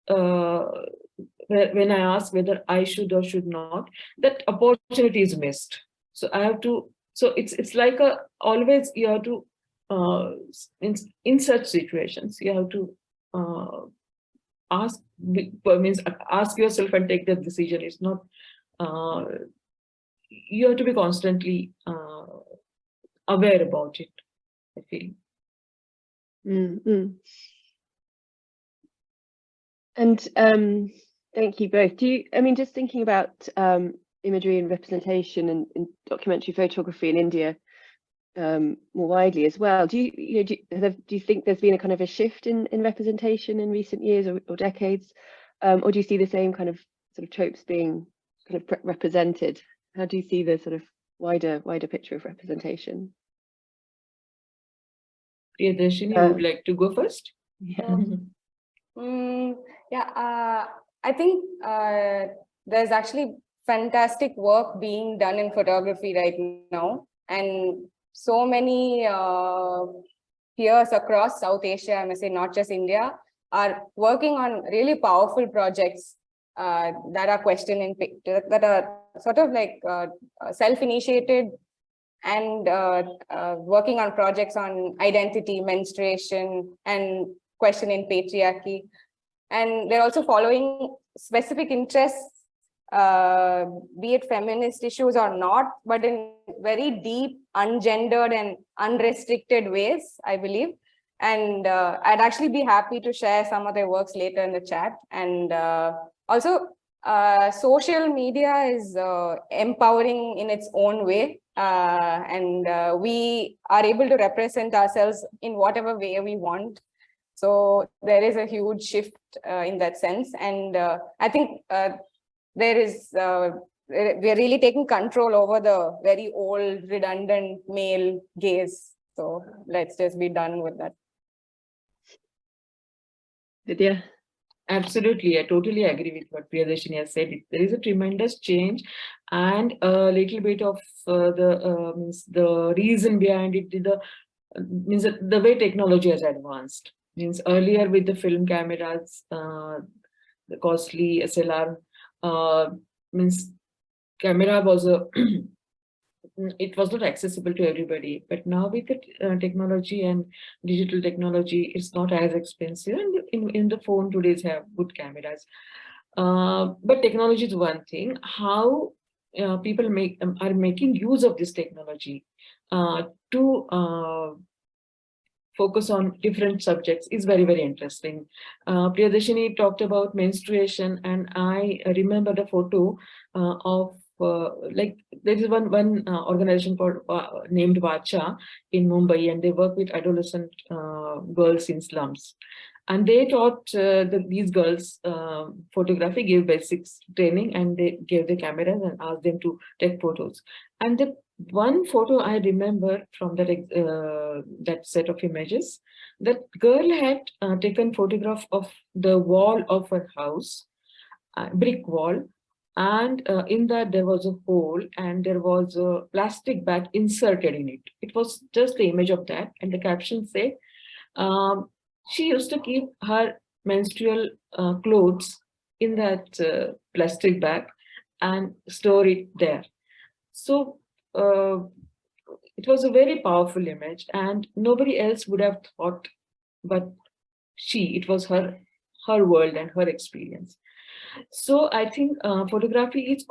when I ask whether I should or should not, that opportunity is missed. So I have to. So it's like always you have to. In such situations, you have to ask yourself and take that decision. It's not. You have to be constantly aware about it, I feel. Mm-hmm. And thank you both. Just thinking about imagery and representation and documentary photography in India more widely as well, do you think there's been a kind of a shift in representation in recent years or decades, or do you see the same kind of sort of tropes being kind of represented? How do you see the sort of wider picture of representation? Priyadarshini, you would like to go first? Yeah. I think there's actually fantastic work being done in photography right now, and so many peers across South Asia, I must say, not just India, are working on really powerful projects that are that are sort of like self-initiated, and working on projects on identity, menstruation, and questioning patriarchy. And they're also following specific interests, be it feminist issues or not, but in very deep, ungendered and unrestricted ways, I believe. And I'd actually be happy to share some of their works later in the chat. And also, social media is empowering in its own way. And we are able to represent ourselves in whatever way we want. So there is a huge shift in that sense. And I think there is, we're really taking control over the very old, redundant male gaze. So let's just be done with that. Vidya? Absolutely, I totally agree with what Priyadarshini has said. There is a tremendous change, and a little bit of the reason behind it. The way technology has advanced. Means earlier with the film cameras, the costly SLR, means camera was a it was not accessible to everybody, but now with the technology and digital technology, it's not as expensive, and in the phone today's have good cameras. But technology is one thing. How people are making use of this technology to focus on different subjects is very, very interesting. Priyadarshini talked about menstruation, and I remember the photo of like there is one organization called named Vacha in Mumbai, and they work with adolescent girls in slums. And they taught these girls photography, gave basics training, and they gave the cameras and asked them to take photos. And the one photo I remember from that that set of images, that girl had taken photograph of the wall of her house, brick wall, and in that there was a hole and there was a plastic bag inserted in it. It was just the image of that, and the caption said, she used to keep her menstrual clothes in that plastic bag and store it there. So it was a very powerful image, and nobody else would have thought, but it was her world and her experience. So I think photography is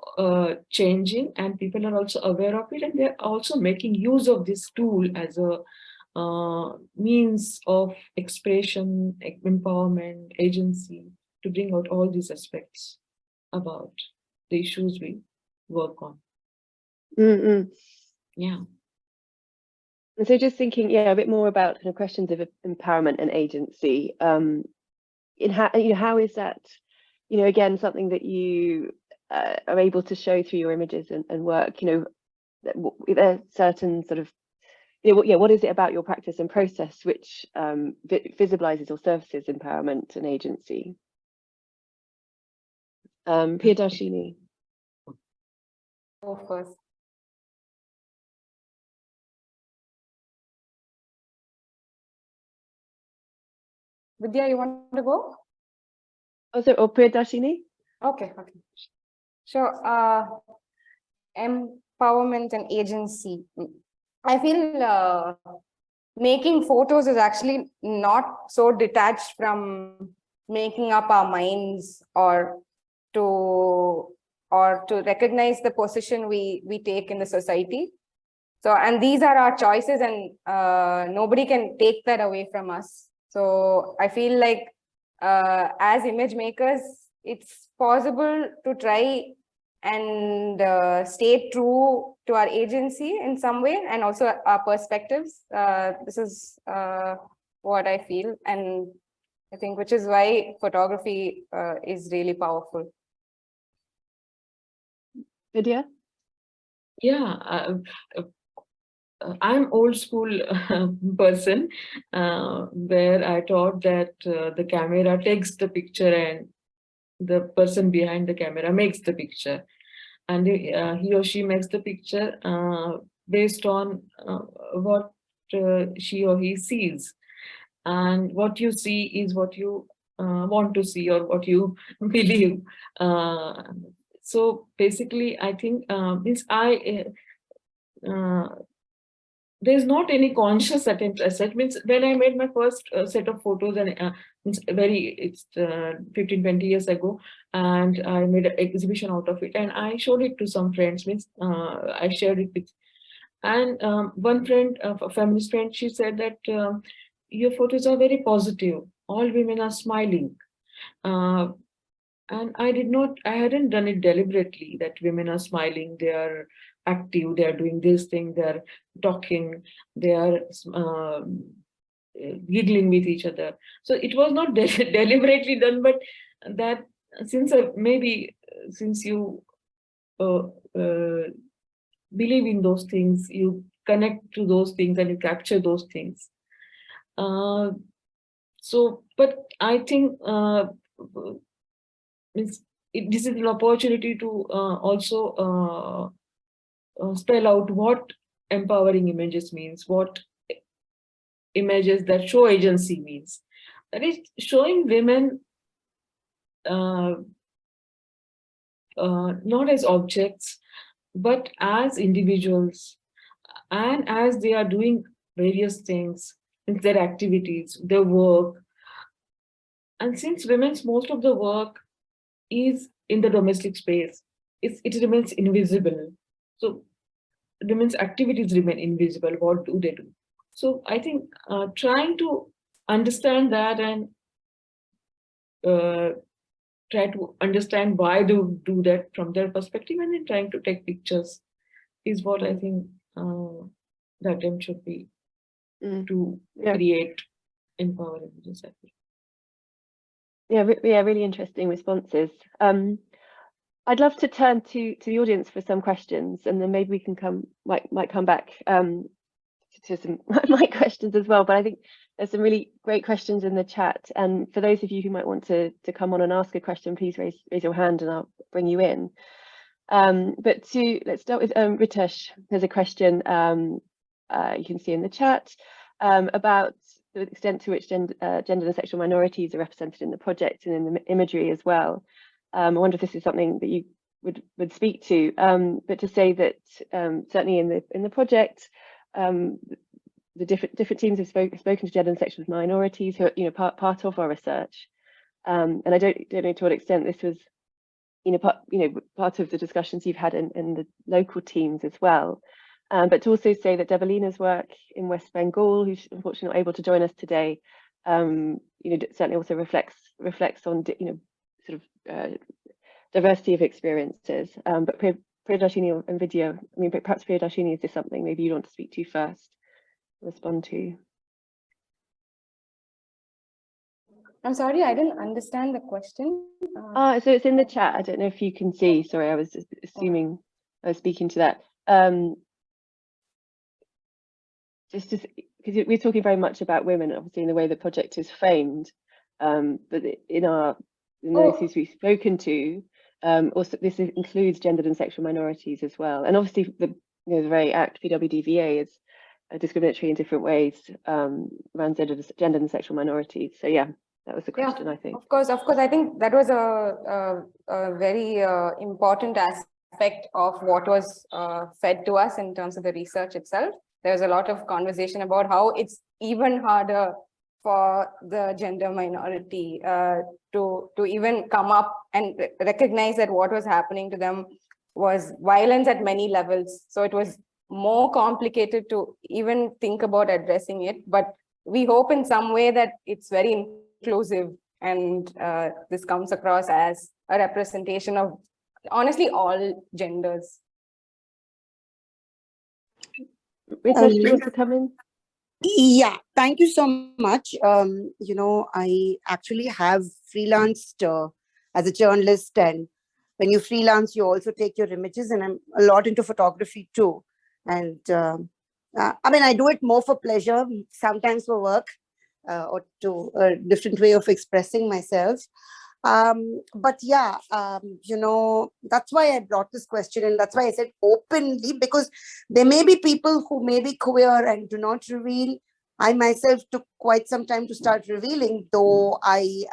changing, and people are also aware of it, and they're also making use of this tool as a means of expression, empowerment, agency, to bring out all these aspects about the issues we work on. Yeah. And so just thinking, a bit more about kind of questions of empowerment and agency. In how is that, again, something that you are able to show through your images and work? There are certain sort of, what is it about your practice and process which visibilizes or surfaces empowerment and agency? Priyadarshini. Go first. Vidya, you want to go? Or Priyadarshini? Okay. Sure. Empowerment and agency. I feel making photos is actually not so detached from making up our minds or to recognize the position we take in the society. So, and these are our choices, and nobody can take that away from us. So I feel like as image makers, it's possible to try and stay true to our agency in some way, and also our perspectives. This is what I feel, and I think which is why photography is really powerful. Vidya? Yeah. I'm old school person, where I thought that the camera takes the picture and the person behind the camera makes the picture, and he or she makes the picture based on what she or he sees, and what you see is what you want to see or what you believe. So basically, I think there's not any conscious attempt as such. Means when I made my first set of photos, and it's 15-20 years ago, and I made an exhibition out of it, and I showed it to some friends. Means I shared it with, and one friend, a feminist friend, she said that your photos are very positive. All women are smiling. And I hadn't done it deliberately, that women are smiling, they are active, they are doing this thing, they are talking, they are giggling with each other. So it was not deliberately done, but that since you believe in those things, you connect to those things and you capture those things. But I think this is an opportunity to also spell out what empowering images means, what images that show agency means. That is showing women not as objects, but as individuals, and as they are doing various things in their activities, their work. And since women's most of the work is in the domestic space, it remains invisible. So women's activities remain invisible. What do they do? So I think trying to understand that and try to understand why they do that from their perspective, and then trying to take pictures is what I think the attempt should be to create empowering images. Yeah, really interesting responses. I'd love to turn to the audience for some questions, and then maybe we can might come back to some my questions as well. But I think there's some really great questions in the chat, and for those of you who might want to come on and ask a question, please raise your hand and I'll bring you in. But let's start with Ritesh. There's a question you can see in the chat about the extent to which gender and sexual minorities are represented in the project and in the imagery as well. I wonder if this is something that you would speak to, but to say that certainly in the project, the different teams have spoken to gender and sexual minorities who are part of our research, and I don't know to what extent this was part of the discussions you've had in the local teams as well. But to also say that Devalina's work in West Bengal, who's unfortunately not able to join us today, certainly also reflects on sort of diversity of experiences. But Priyadarshini and Vidya, I mean, perhaps Priyadarshini, is this something maybe you want to speak to first, respond to? I'm sorry, I didn't understand the question. So it's in the chat. I don't know if you can see. Sorry, I was assuming I was speaking to that. Just because we're talking very much about women, obviously, in the way the project is framed, but in those who we've spoken to, also this includes gendered and sexual minorities as well. And obviously, the very act PWDVA is discriminatory in different ways around gender and sexual minorities. So yeah, that was the question, I think. Of course. I think that was a very important aspect of what was fed to us in terms of the research itself. There was a lot of conversation about how it's even harder for the gender minority to even come up and recognize that what was happening to them was violence at many levels. So it was more complicated to even think about addressing it. But we hope in some way that it's very inclusive, and this comes across as a representation of honestly all genders. Ritesh, do you want to come in? Yeah, thank you so much. I actually have freelanced as a journalist, and when you freelance, you also take your images, and I'm a lot into photography too. And I mean, I do it more for pleasure, sometimes for work, or to a different way of expressing myself. But yeah, that's why I brought this question, and that's why I said openly, because there may be people who may be queer and do not reveal. I myself took quite some time to start revealing, though I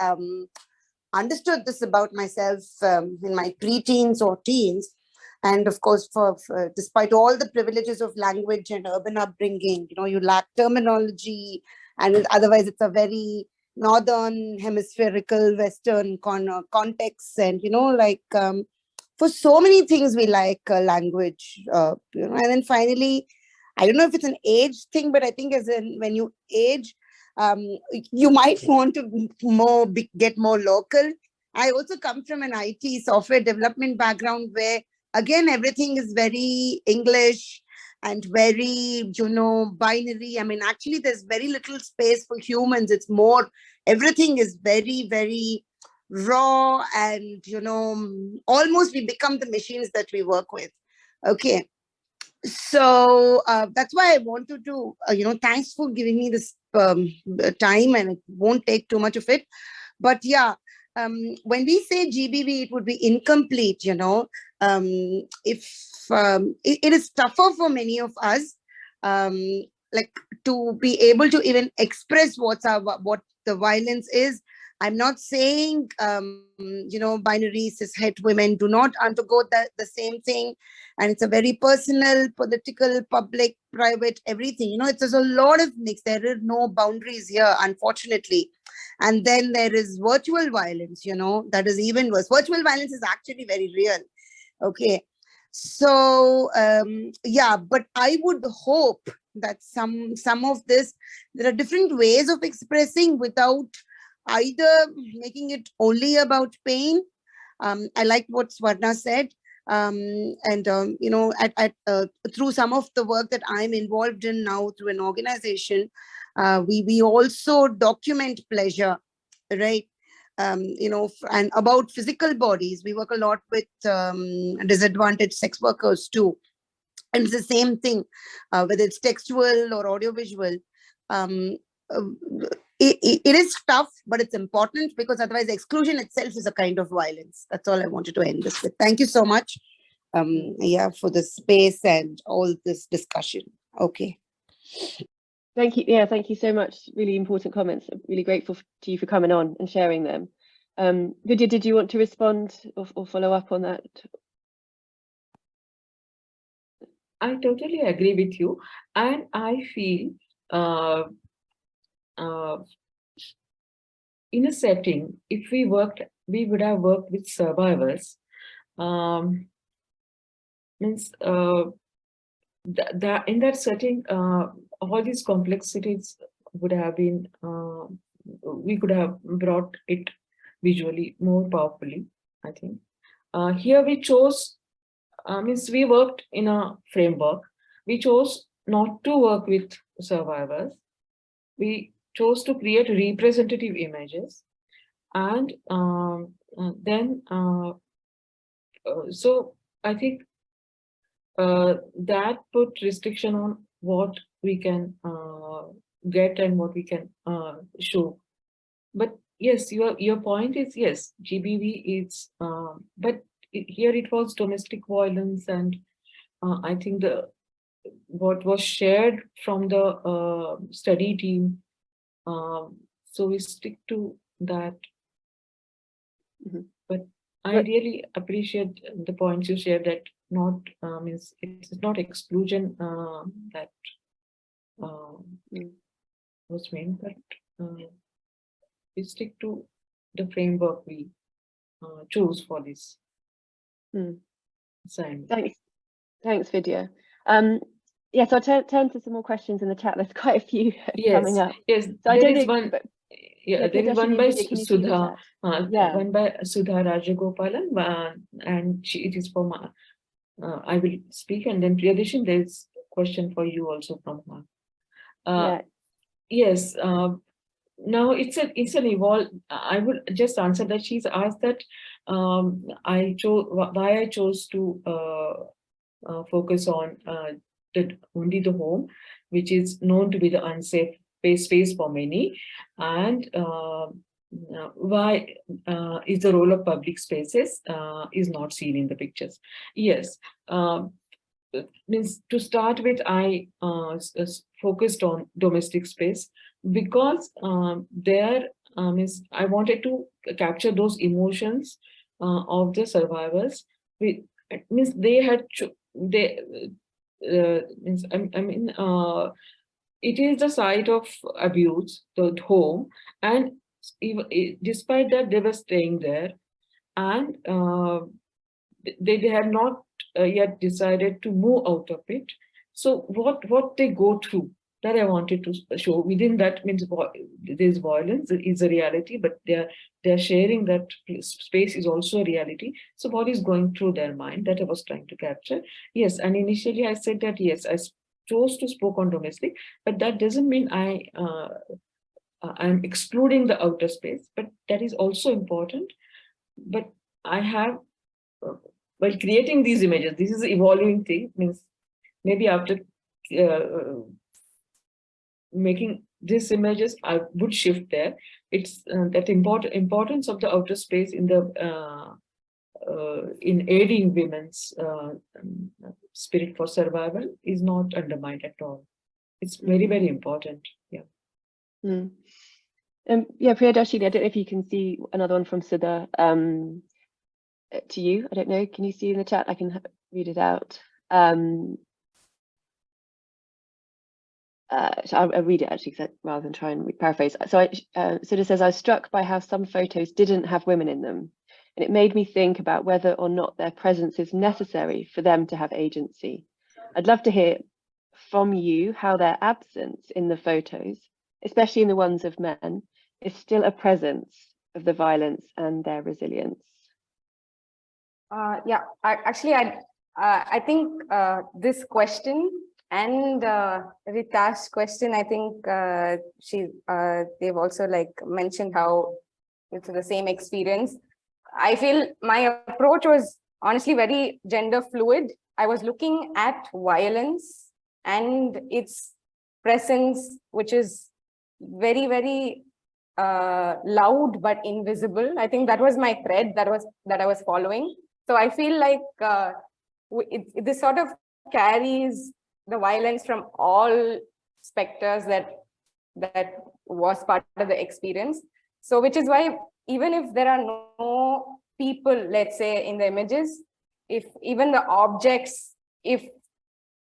understood this about myself in my pre-teens or teens. And of course, for despite all the privileges of language and urban upbringing, you lack terminology, and otherwise it's a very northern hemispherical Western context, and for so many things we like language, and then finally, I don't know if it's an age thing, but I think when you age, you might want to get more local. I also come from an IT software development background where again everything is very English and very, binary. I mean, actually, there's very little space for humans. It's more, everything is very, very raw, and, almost we become the machines that we work with. Okay. So that's why I wanted to, thanks for giving me this time, and it won't take too much of it. But yeah, when we say GBV, it would be incomplete, if it is tougher for many of us, like to be able to even express what the violence is, I'm not saying, binary cis-het women do not undergo the same thing. And it's a very personal, political, public, private, everything. It's a lot of mix. There are no boundaries here, unfortunately. And then there is virtual violence, that is even worse. Virtual violence is actually very real. Okay. So, but I would hope that some of this, there are different ways of expressing without either making it only about pain. I like what Swarna said. Through some of the work that I'm involved in now through an organization, we also document pleasure, right? And about physical bodies, we work a lot with disadvantaged sex workers too. And it's the same thing, whether it's textual or audiovisual. It is tough, but it's important, because otherwise exclusion itself is a kind of violence. That's all I wanted to end this with. Thank you so much, for the space and all this discussion. Okay. Thank you. Yeah, thank you so much. Really important comments. I'm really grateful to you for coming on and sharing them. Vidya, did you want to respond or follow up on that? I totally agree with you, and I feel in a setting, if we would have worked with survivors. Means in that setting, all these complexities would have been, we could have brought it visually more powerfully, I think. Here we chose, we worked in a framework. We chose not to work with survivors. We chose to create representative images. And then, so I think that put restriction on what we can get and what we can show. But yes, your point is, yes, GBV is, but here it was domestic violence, and I think what was shared from the study team, so we stick to that. Mm-hmm. But I really appreciate the points you shared, that not means it's not exclusion that was meant, but we stick to the framework we chose for this assignment. Thanks, Vidya. Yes, I'll turn to some more questions in the chat. There's quite a few coming up. Yes, so there is one. Yeah, there is one by Sudha. One by Sudha Rajagopalan, and it is from. I will speak, and then Priyadarshini, there is a question for you also from her. Yes. Now it's an evolve. I would just answer that. She's asked that why I chose to focus on only the home, which is known to be the unsafe space for many, and why is the role of public spaces is not seen in the pictures. Yes. Means to start with, I focused on domestic space because there I wanted to capture those emotions of the survivors. Means they had it is the site of abuse, the home, and despite that they were staying there, and they had not yet decided to move out of it. So what they go through, that I wanted to show. Within that means there's violence is a reality, but they're sharing that space is also a reality. So what is going through their mind, that I was trying to capture. Yes, and initially I said that yes, I chose to speak on domestic, but that doesn't mean I'm excluding the outer space, but that is also important. But I have, while creating these images, this is an evolving thing, means maybe after making these images, I would shift there. It's that importance of the outer space in the in aiding women's spirit for survival is not undermined at all. It's very, very important. Yeah. Yeah, Priyadarshini, I don't know if you can see another one from Sudha to you. I don't know. Can you see in the chat? I can read it out. So I'll read it actually, rather than try and paraphrase. So Sudha says, I was struck by how some photos didn't have women in them. And it made me think about whether or not their presence is necessary for them to have agency. I'd love to hear from you how their absence in the photos, especially in the ones of men, is still a presence of the violence and their resilience. Yeah, I think this question and Rita's question, I think they've also like mentioned how it's the same experience. I feel my approach was honestly very gender fluid. I was looking at violence and its presence, which is very, very loud but invisible. I think that was my thread that I was following. So I feel like this sort of carries the violence from all specters that was part of the experience. So which is why even if there are no people, let's say, in the images, if even the objects, if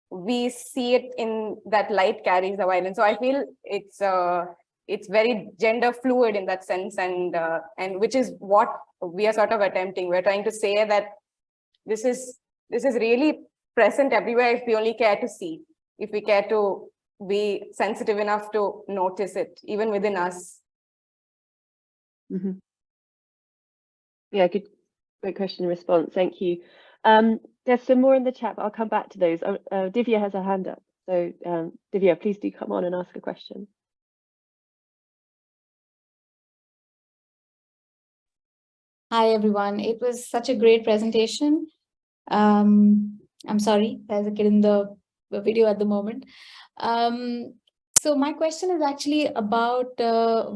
we see it in that light carries the violence. So I feel it's very gender fluid in that sense, and which is what we are sort of attempting. We're trying to say that this is really present everywhere if we only care to see, if we care to be sensitive enough to notice it, even within us. Mm-hmm. Yeah, great question and response. Thank you. There's some more in the chat, but I'll come back to those. Divya has a hand up. So Divya, please do come on and ask a question. Hi, everyone. It was such a great presentation. I'm sorry, there's a kid in the video at the moment. So my question is actually about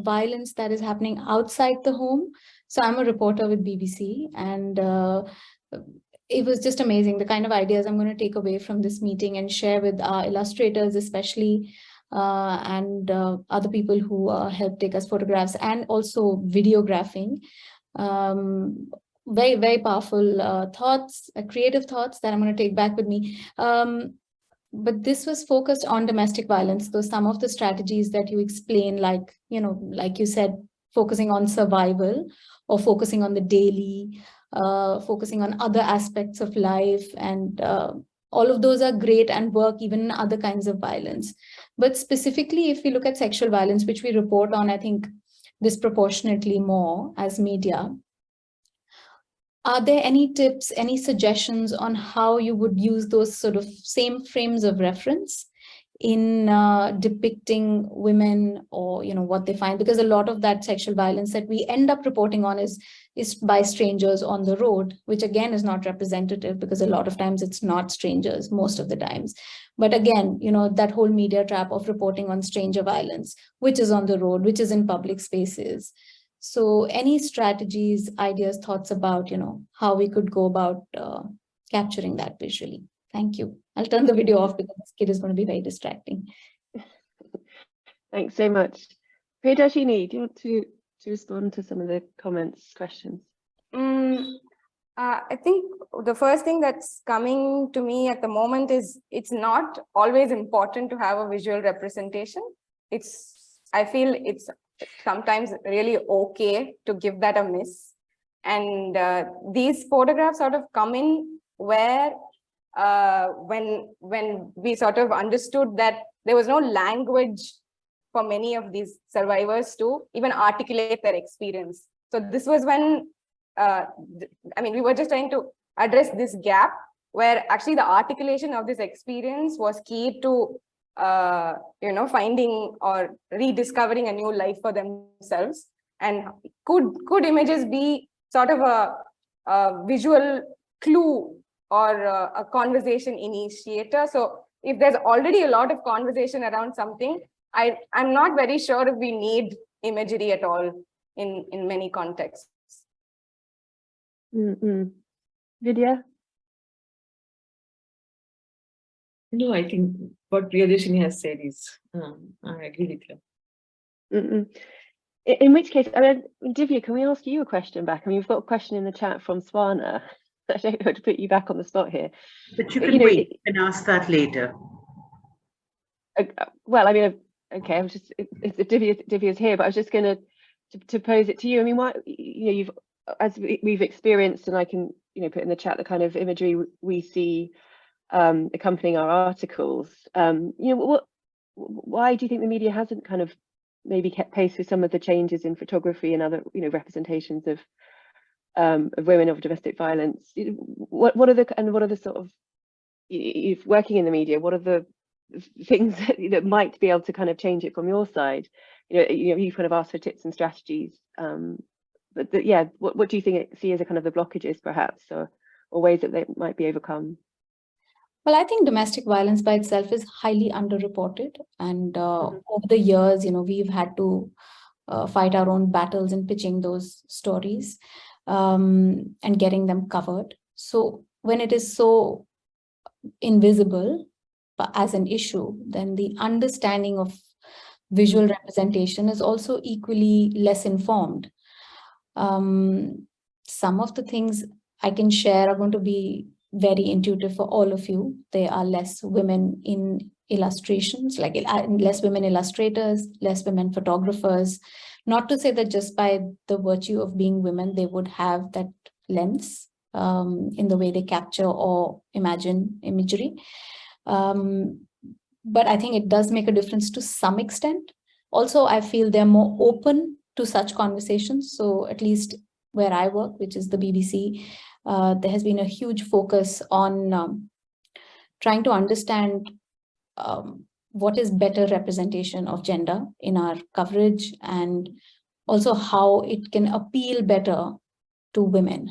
violence that is happening outside the home. So I'm a reporter with BBC, and it was just amazing, the kind of ideas I'm going to take away from this meeting and share with our illustrators, especially, and other people who help take us photographs, and also videographing. Very, very powerful thoughts, creative thoughts that I'm going to take back with me. But this was focused on domestic violence. So some of the strategies that you explain, like, like you said, focusing on survival or focusing on the daily, focusing on other aspects of life, and all of those are great and work even in other kinds of violence. But specifically, if we look at sexual violence, which we report on, I think, disproportionately more as media, are there any tips, any suggestions on how you would use those sort of same frames of reference in depicting women, or what they find? Because a lot of that sexual violence that we end up reporting on is by strangers on the road, which again is not representative, because a lot of times it's not strangers, most of the times. But again, that whole media trap of reporting on stranger violence, which is on the road, which is in public spaces. So any strategies, ideas, thoughts about, how we could go about capturing that visually? Thank you. I'll turn the video off because this kid is going to be very distracting. Thanks so much. Priyadarshini, do you want to respond to some of the comments, questions? I think the first thing that's coming to me at the moment is it's not always important to have a visual representation. I feel it's sometimes really okay to give that a miss. And these photographs sort of come in where when we sort of understood that there was no language for many of these survivors to even articulate their experience. So this was when, we were just trying to address this gap where actually the articulation of this experience was key to finding or rediscovering a new life for themselves. And could images be sort of a visual clue or a conversation initiator? So if there's already a lot of conversation around something, I'm not very sure if we need imagery at all in many contexts. Vidya? No, I think what Priyadarshini has said is, I agree with you. In which case, I mean, Divya, can we ask you a question back? I mean, you've got a question in the chat from Swana. I don't know how to put you back on the spot here. But you can wait and ask that later. Well, I mean, okay, I was just, if Divya's here, but I was just going to pose it to you. I mean, why, you know, you've, as we've experienced, and I can, you know, put in the chat the kind of imagery we see accompanying our articles. You know, why do you think the media hasn't kind of maybe kept pace with some of the changes in photography and other, you know, representations of women of domestic violence? What are the sort of, if working in the media, what are the things that might be able to kind of change it from your side? You know, you kind of asked for tips and strategies, but yeah, what do you see as a kind of the blockages perhaps, or ways that they might be overcome? Well, I think domestic violence by itself is highly underreported, and over the years, you know, we've had to fight our own battles in pitching those stories and getting them covered. So when it is so invisible as an issue, then the understanding of visual representation is also equally less informed. Some of the things I can share are going to be very intuitive for all of you. There are less women in illustrations, like less women illustrators, less women photographers. Not to say that just by the virtue of being women, they would have that lens in the way they capture or imagine imagery. But I think it does make a difference to some extent. Also, I feel they're more open to such conversations. So at least where I work, which is the BBC, there has been a huge focus on trying to understand what is better representation of gender in our coverage, and also how it can appeal better to women.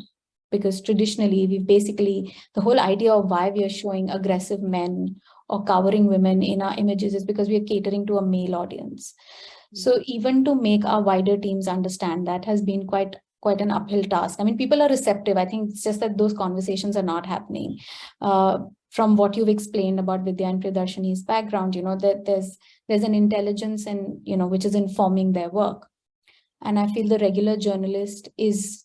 Because traditionally, we've basically, the whole idea of why we are showing aggressive men or cowering women in our images is because we are catering to a male audience. So even to make our wider teams understand that has been quite an uphill task. I mean, people are receptive. I think it's just that those conversations are not happening. From what you've explained about Vidya and Priyadarshini's background, you know, that there's an intelligence and, you know, which is informing their work. And I feel the regular journalist is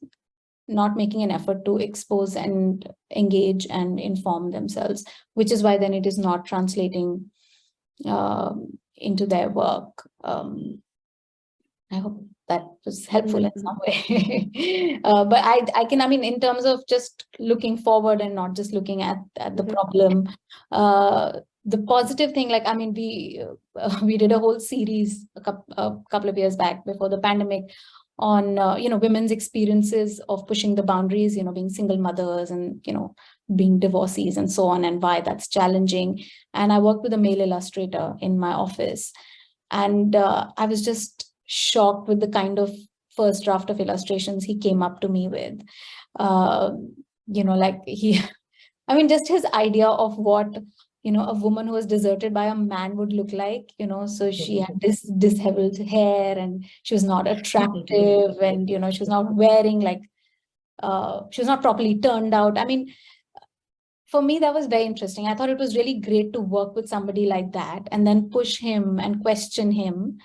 not making an effort to expose and engage and inform themselves, which is why then it is not translating into their work. I hope that was helpful in some way. But I mean, in terms of just looking forward and not just looking at the problem, the positive thing, like, I mean, we did a whole series a couple of years back before the pandemic on, you know, women's experiences of pushing the boundaries, you know, being single mothers and, you know, being divorcees and so on, and why that's challenging. And I worked with a male illustrator in my office, and I was just shocked with the kind of first draft of illustrations he came up to me with. You know, like I mean, just his idea of what, you know, a woman who was deserted by a man would look like, you know. So she had this disheveled hair, and she was not attractive, and, you know, she was not wearing, like, she was not properly turned out. I mean, for me, that was very interesting. I thought it was really great to work with somebody like that and then push him and question him.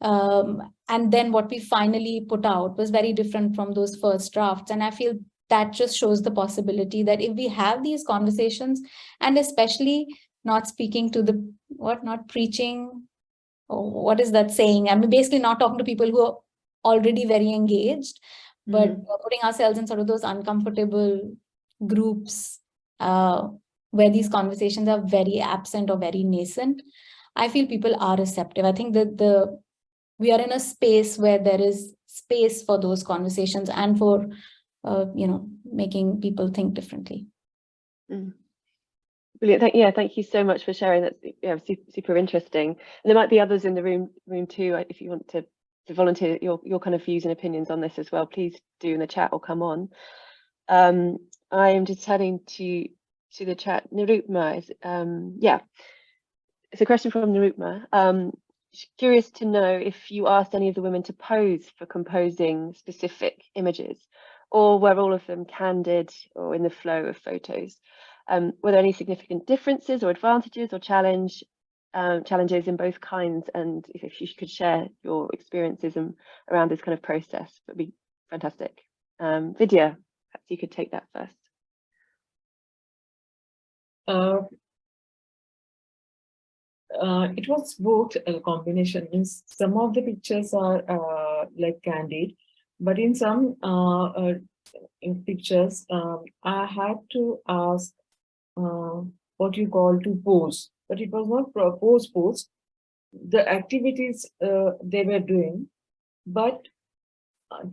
And then what we finally put out was very different from those first drafts. And I feel that just shows the possibility that if we have these conversations, and especially not speaking to not preaching, or what is that saying? I mean, basically not talking to people who are already very engaged, but putting ourselves in sort of those uncomfortable groups where these conversations are very absent or very nascent. I feel people are receptive. I think that we are in a space where there is space for those conversations and for, you know, making people think differently. Brilliant. Thank you so much for sharing. That's super interesting. And there might be others in the room too. If you want to volunteer your kind of views and opinions on this as well, please do in the chat or come on. I am just turning to the chat. Nirupma, it's a question from Nirupma. Curious to know if you asked any of the women to pose for composing specific images, or were all of them candid or in the flow of photos? Were there any significant differences or advantages or challenge challenges in both kinds, and if you could share your experiences around this kind of process, would be fantastic. Vidya, perhaps you could take that first. It was both a combination. Means some of the pictures are like candid, but in some in pictures, I had to ask what you call to pose, but it was not pose. The activities they were doing, but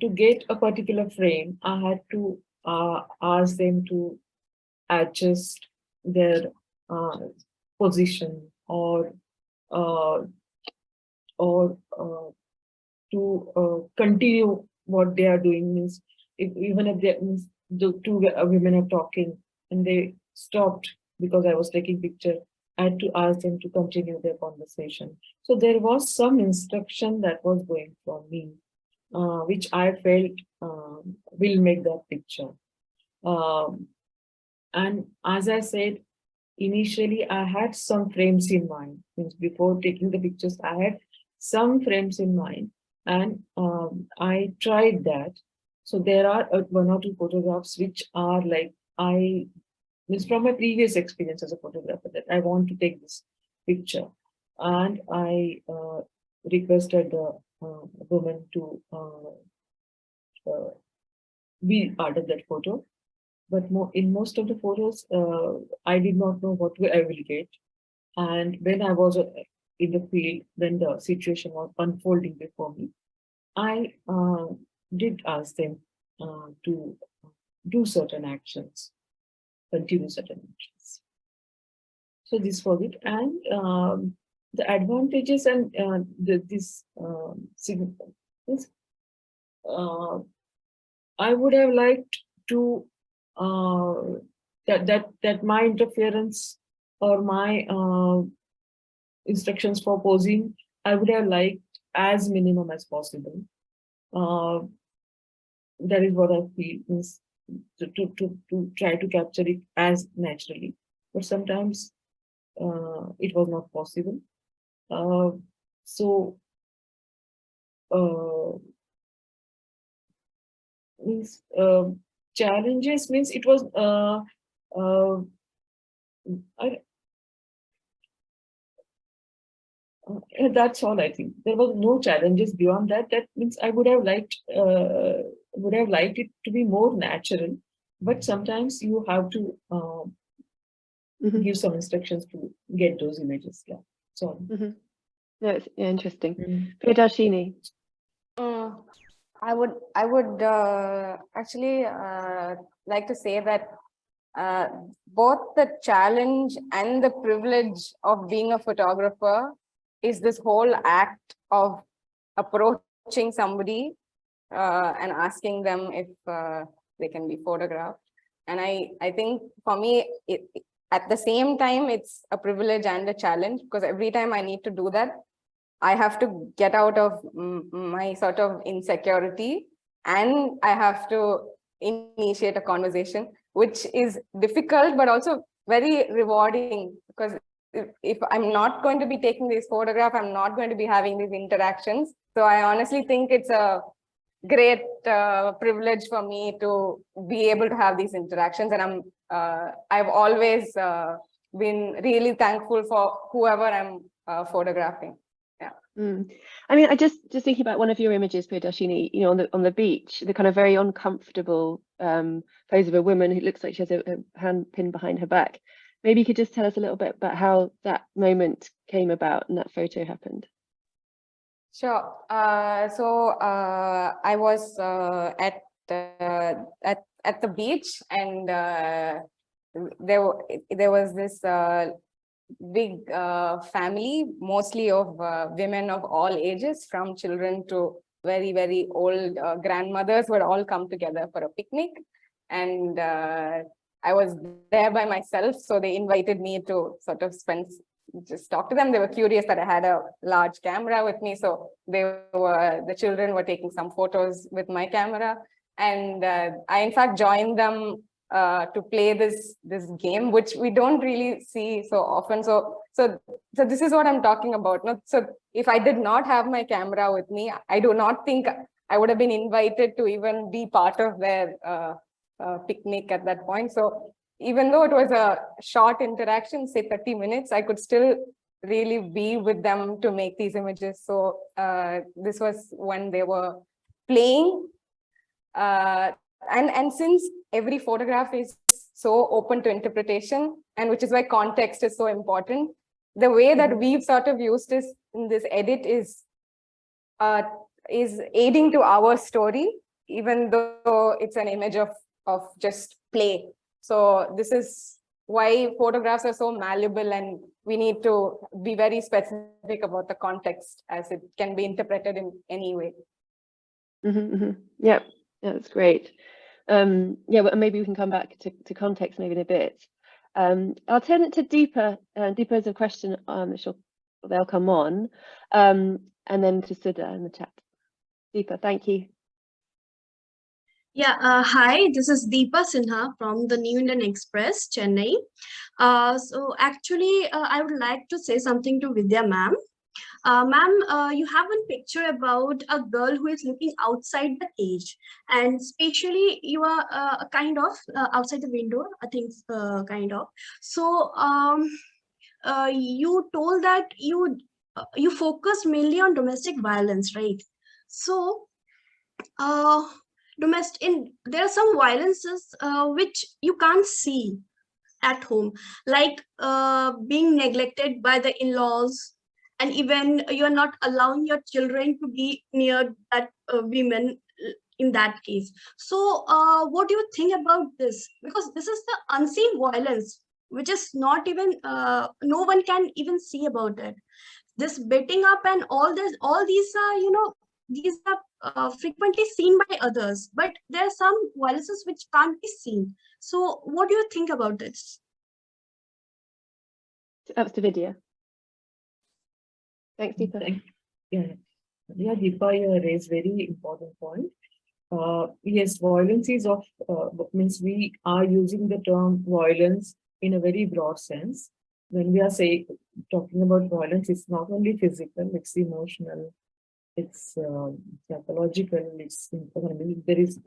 to get a particular frame, I had to ask them to adjust their position or to continue what they are doing. Means even if the two women are talking and they stopped because I was taking picture, I had to ask them to continue their conversation. So there was some instruction that was going from me, which I felt will make that picture. And as I said, initially I had some frames in mind. Means before taking the pictures, I had some frames in mind, and I tried that. So there are one or two photographs which are like, means from my previous experience as a photographer, that I want to take this picture, and I requested the woman to be part of that photo. But in most of the photos, I did not know what I will get. And when I was in the field, when the situation was unfolding before me, I did ask them to do certain actions, continue certain actions. So this was it. And the advantages and this significance, I would have liked to that my interference or my instructions for posing, I would have liked as minimum as possible. That is what I feel, is to try to capture it as naturally. But sometimes it was not possible. Means challenges means it was that's all. I think there was no challenges beyond that. That means I would have liked it to be more natural, but sometimes you have to give some instructions to get those images. Yeah, so no, it's interesting. Priyadarshini. I would actually like to say that both the challenge and the privilege of being a photographer is this whole act of approaching somebody and asking them if they can be photographed. And I think for me, at the same time, it's a privilege and a challenge, because every time I need to do that, I have to get out of my sort of insecurity, and I have to initiate a conversation, which is difficult, but also very rewarding, because if I'm not going to be taking this photograph, I'm not going to be having these interactions. So I honestly think it's a great privilege for me to be able to have these interactions. And I've always been really thankful for whoever I'm photographing. I mean, I just thinking about one of your images, Priyadarshini, you know, on the beach, the kind of very uncomfortable pose of a woman who looks like she has a hand pinned behind her back. Maybe you could just tell us a little bit about how that moment came about and that photo happened. Sure. So I was at the beach, and there was this big family, mostly of women of all ages, from children to very, very old grandmothers, who had all come together for a picnic. And I was there by myself, so they invited me to sort of just talk to them. They were curious that I had a large camera with me, so the children were taking some photos with my camera, and I in fact joined them to play this game, which we don't really see so often. So So this is what I'm talking about. No? So if I did not have my camera with me, I do not think I would have been invited to even be part of their picnic at that point. So even though it was a short interaction, say 30 minutes, I could still really be with them to make these images. So this was when they were playing. And since every photograph is so open to interpretation, and which is why context is so important, the way that we've sort of used this in this edit is aiding to our story, even though it's an image of just play. So this is why photographs are so malleable, and we need to be very specific about the context, as it can be interpreted in any way. Yeah, that's great. Yeah, well, maybe we can come back to context maybe in a bit. I'll turn it to Deepa. Deepa has a question. They'll come on, and then to Sudha in the chat. Deepa, thank you. Yeah, hi, this is Deepa Sinha from the New Indian Express, Chennai. So actually, I would like to say something to Vidya ma'am. Ma'am, you have one picture about a girl who is looking outside the cage, and especially you are kind of outside the window, I think, kind of. So you told that you focused mainly on domestic violence, right? So there are some violences which you can't see at home, like being neglected by the in-laws, and even you're not allowing your children to be near that women in that case. So what do you think about this? Because this is the unseen violence, which is not even, no one can even see about it. This betting up and all these are, these are frequently seen by others, but there are some violences which can't be seen. So what do you think about this? Up to Vidya. Thanks, Deepa. Yeah, Deepa, you raised very important point. Yes, violence is means we are using the term violence in a very broad sense. When we are talking about violence, it's not only physical, it's emotional, it's psychological, there is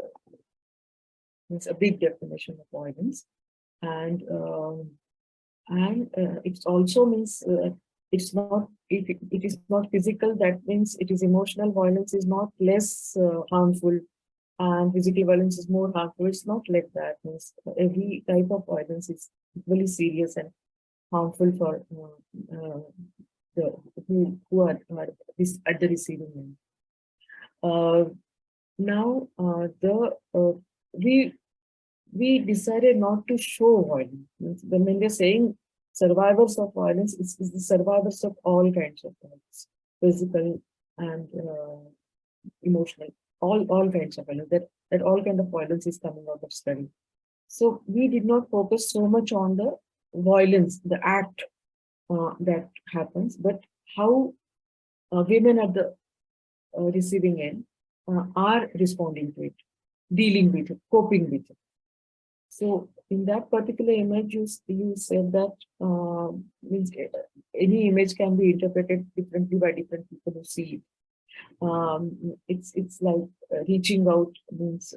a big definition of violence, and it also means it's not, if it is not physical, that means it is emotional. Violence is not less harmful, and physical violence is more harmful. It's not like that. Means every type of violence is really serious and harmful for the who are at the receiving end. Now we decided not to show violence. When we're saying survivors of violence, it's the survivors of all kinds of violence, physical and emotional, all kinds of violence. That all kind of violence is coming out of study. So we did not focus so much on the violence, the act that happens, but how women at the receiving end are responding to it, dealing with it, coping with it. So in that particular image, you said that means any image can be interpreted differently by different people who see it. It's like reaching out, means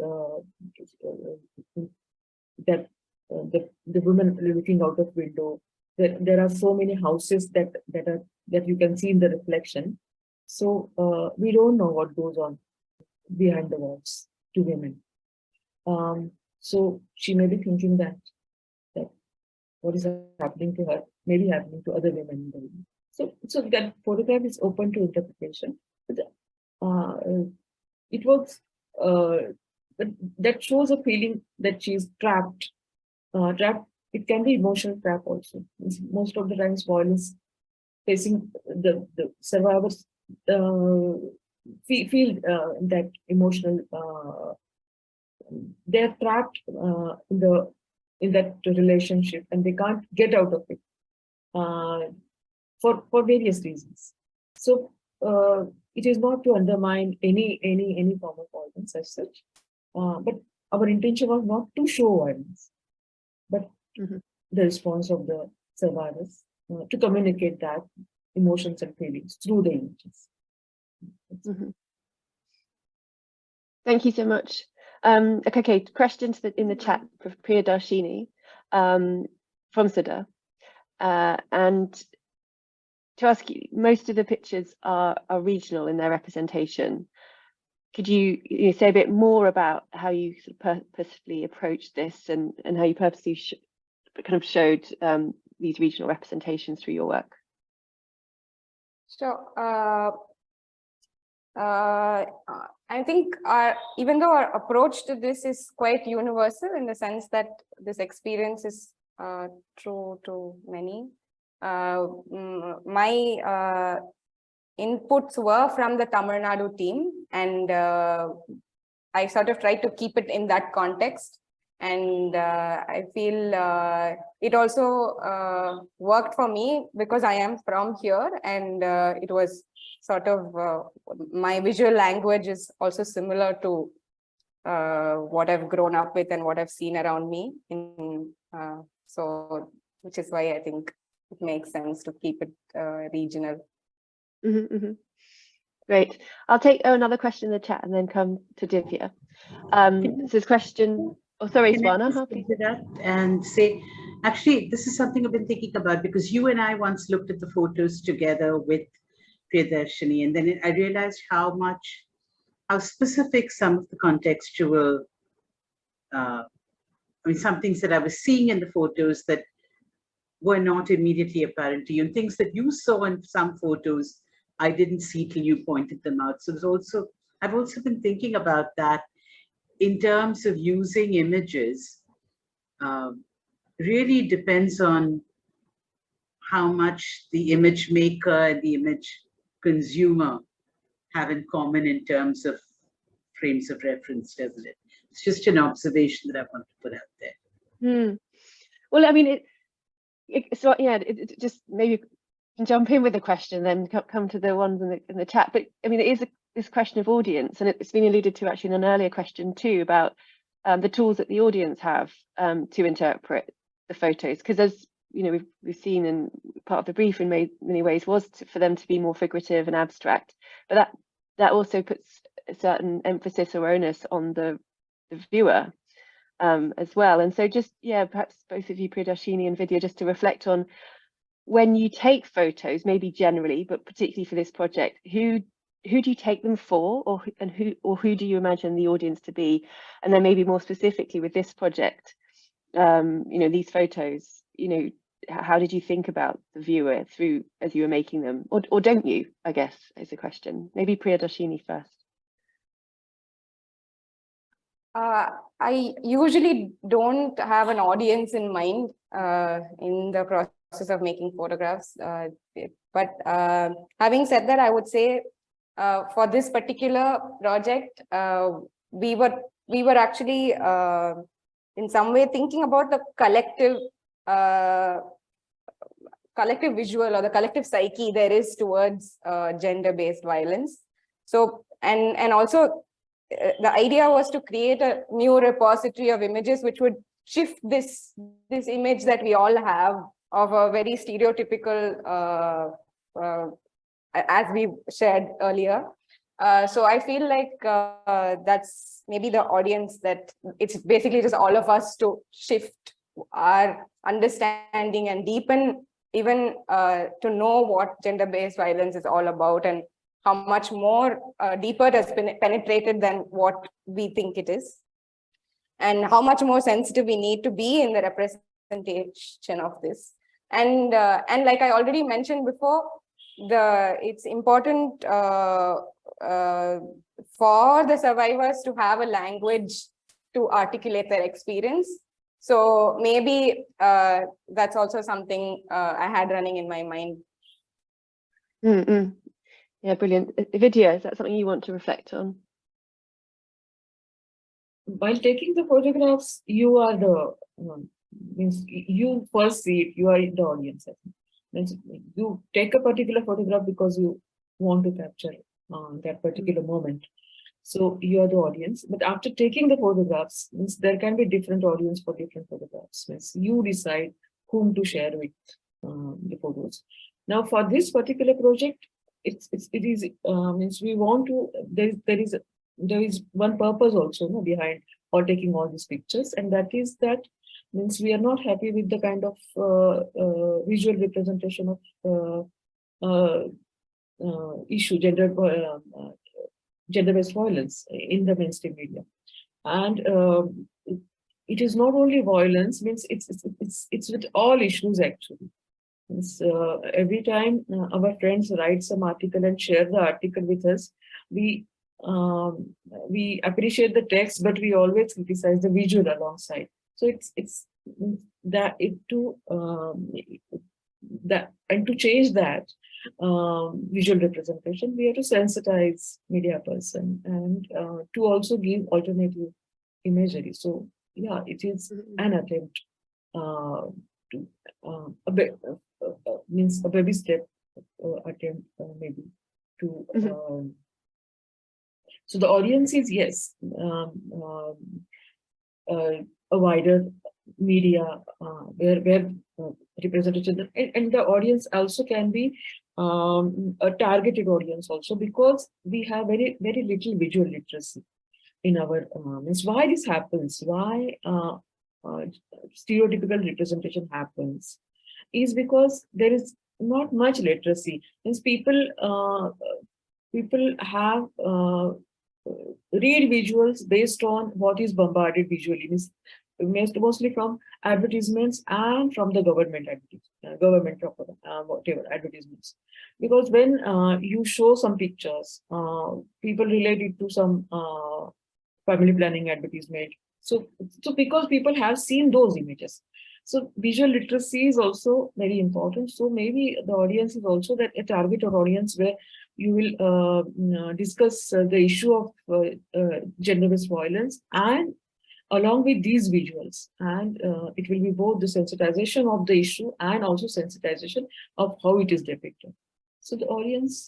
that the woman looking out of window. There are so many houses that you can see in the reflection. So we don't know what goes on behind the walls to women. So she may be thinking that what is happening to her may be happening to other women in the room. So that photograph is open to interpretation. But, it works. That shows a feeling that she's trapped. Trapped. It can be emotional trap also. Most of the times, violence facing the survivors feel that emotional. They're trapped in that relationship, and they can't get out of it for various reasons. So it is not to undermine any form of violence as such, but our intention was not to show violence, but the response of the survivors to communicate that emotions and feelings through the images. Mm-hmm. Thank you so much. Okay, question in the chat for Priyadarshini from Sudha. And to ask you, most of the pictures are regional in their representation. Could you say a bit more about how you sort of purposefully approached this and how you purposely kind of showed these regional representations through your work? So I think even though our approach to this is quite universal in the sense that this experience is true to many, my inputs were from the Tamil Nadu team, and I sort of tried to keep it in that context. And I feel it also worked for me because I am from here, and it was sort of my visual language is also similar to what I've grown up with and what I've seen around me. So, which is why I think it makes sense to keep it regional. Mm-hmm, mm-hmm. Great. I'll take another question in the chat and then come to Divya. This is question. Oh, sorry, Swana. To that and say, actually, this is something I've been thinking about because you and I once looked at the photos together with Priyadarshini, and then I realized how specific some of the contextual, some things that I was seeing in the photos that were not immediately apparent to you, and things that you saw in some photos I didn't see till you pointed them out. So I've also been thinking about that in terms of using images. Really depends on how much the image maker and the image consumer have in common in terms of frames of reference, doesn't it? It's just an observation that I want to put out there. Well, I mean, it just maybe jump in with a question, then come to the ones in the chat. But I mean, it is this question of audience, and it's been alluded to actually in an earlier question too about the tools that the audience have to interpret the photos, because as you know, we've seen in part of the brief in many ways was for them to be more figurative and abstract, but that also puts a certain emphasis or onus on the viewer as well. And so just, perhaps both of you, Priyadarshini and Vidya, just to reflect on when you take photos, maybe generally, but particularly for this project, who do you take them for, or who do you imagine the audience to be? And then maybe more specifically with this project, these photos, how did you think about the viewer as you were making them, or don't you, I guess, is the question. Maybe Priyadarshini first. I usually don't have an audience in mind in the process of making photographs. But having said that, I would say for this particular project, we were actually in some way thinking about the collective visual or the collective psyche there is towards gender-based violence. So and also the idea was to create a new repository of images which would shift this image that we all have of a very stereotypical, as we shared earlier. So I feel like that's maybe the audience, that it's basically just all of us to shift our understanding and deepen even to know what gender-based violence is all about, and how much more deeper it has been penetrated than what we think it is, and how much more sensitive we need to be in the representation of this. And like I already mentioned before, it's important for the survivors to have a language to articulate their experience. So maybe that's also something I had running in my mind. Yeah, brilliant. Vidya, is that something you want to reflect on? While taking the photographs, you are means you first see it, you are the audience. Means you take a particular photograph because you want to capture that particular moment. So you are the audience. But after taking the photographs, means there can be different audience for different photographs. Means you decide whom to share with, the photos. Now, for this particular project, it is means we want to there is one purpose also, no, behind or taking all these pictures, and that is that means we are not happy with the kind of visual representation of issue gender-based violence in the mainstream media, and it is not only violence, means it's with all issues actually. Means, every time our friends write some article and share the article with us, we appreciate the text, but we always criticize the visual alongside. So it's that it to that, and to change that visual representation, we have to sensitize media person and to also give alternative imagery. So yeah, it is an attempt to a bit means a baby step attempt maybe to so the audience is, yes, a wider media where representation, and the audience also can be a targeted audience also, because we have very little visual literacy in our means. Why this happens, why stereotypical representation happens, is because there is not much literacy. Means people have read visuals based on what is bombarded visually, means mostly from advertisements and from the government whatever advertisements. Because when you show some pictures, people relate it to some family planning advertisement. So because people have seen those images, so visual literacy is also very important. So maybe the audience is also that a targeted audience where you will discuss the issue of gender-based violence and along with these visuals, and it will be both the sensitization of the issue and also sensitization of how it is depicted. So the audience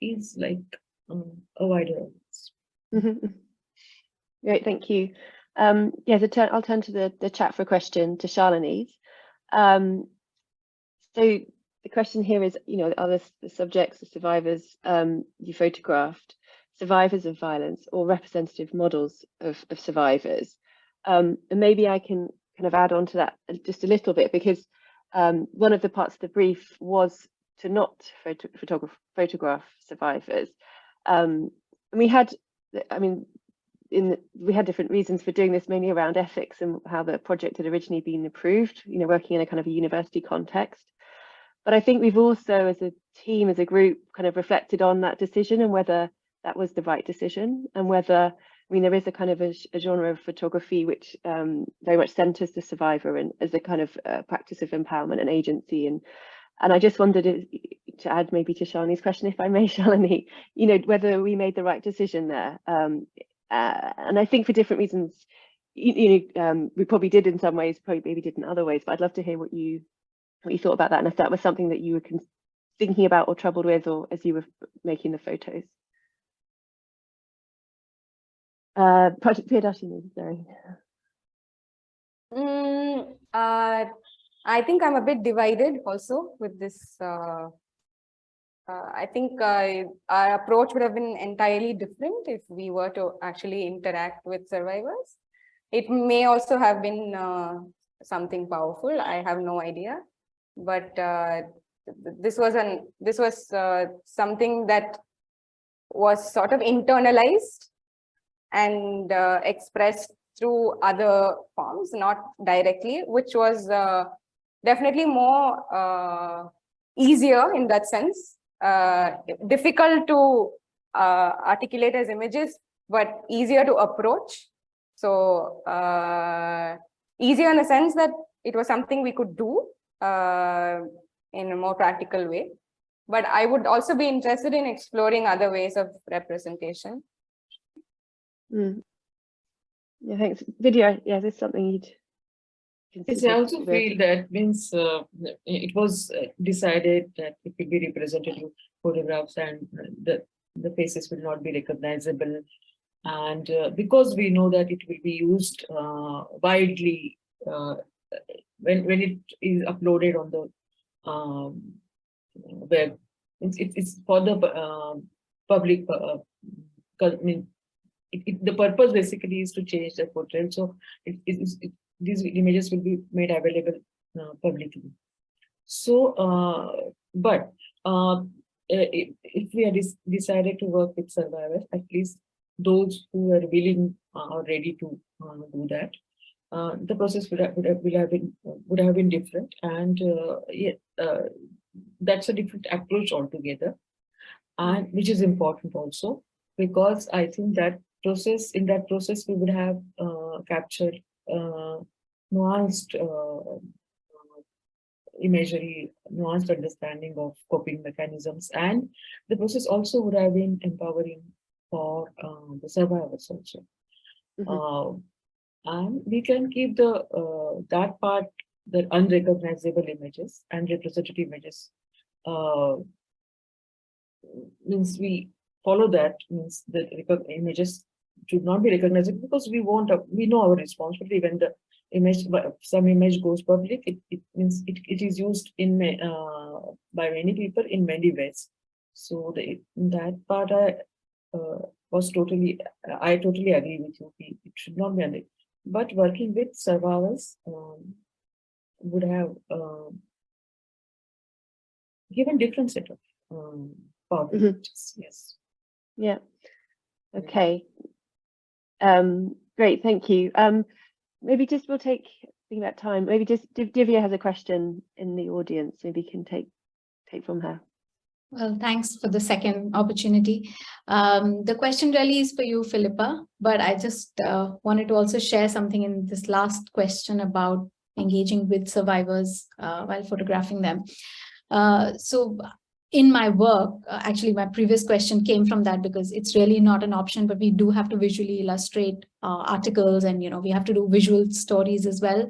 is like a wider audience. Great, thank you. Yeah, so I'll turn to the chat for a question to Shalini. So the question here is, are the subjects, the survivors you photographed, survivors of violence or representative models of survivors? And maybe I can kind of add on to that just a little bit, because one of the parts of the brief was to not photograph survivors. And we had, we had different reasons for doing this, mainly around ethics and how the project had originally been approved, working in a kind of a university context. But I think we've also, as a team, as a group, kind of reflected on that decision and whether that was the right decision, and whether, there is a kind of a genre of photography which very much centers the survivor and as a kind of practice of empowerment and agency. And I just wondered, to add maybe to Shalini's question, if I may, Shalini, whether we made the right decision there. And I think for different reasons, we probably did in some ways, probably maybe did in other ways, but I'd love to hear what you thought about that, and if that was something that you were thinking about or troubled with, or as you were making the photos. Priyadarshini, sorry. I think I'm a bit divided also with this. I think our approach would have been entirely different if we were to actually interact with survivors. It may also have been something powerful. I have no idea, but this was something that was sort of internalized and expressed through other forms, not directly, which was definitely more easier in that sense. Difficult to articulate as images, but easier to approach. So easier in the sense that it was something we could do in a more practical way. But I would also be interested in exploring other ways of representation. Yeah, thanks. Vidya, yeah, this is something you'd Yes, I also feel that means it was decided that it will be representative photographs and the faces will not be recognizable. And because we know that it will be used widely when it is uploaded on the where it's for the public. The purpose basically is to change the portrait. So these images will be made available publicly. So, but if we are decided to work with survivors, at least those who are willing or ready to do that, the process would have been different, and that's a different approach altogether, and which is important also, because I think that in that process we would have captured nuanced imagery, nuanced understanding of coping mechanisms, and the process also would have been empowering for the survivors also. And we can keep that part, the unrecognizable images and representative images. Means we follow that, means the images should not be recognizable, because we know our responsibility. When the some image goes public, it means it is used in by many people in many ways. So that part I totally agree with you. It should not be under. But working with survivors would have given different set of images. Yes. Yeah. Okay. Great. Thank you. Maybe just we'll take, thinking about time, maybe just Divya has a question in the audience. Maybe you can take from her. Well, thanks for the second opportunity. The question really is for you, Philippa, but I just wanted to also share something in this last question about engaging with survivors while photographing them. So in my work, actually my previous question came from that, because it's really not an option, but we do have to visually illustrate articles, and we have to do visual stories as well.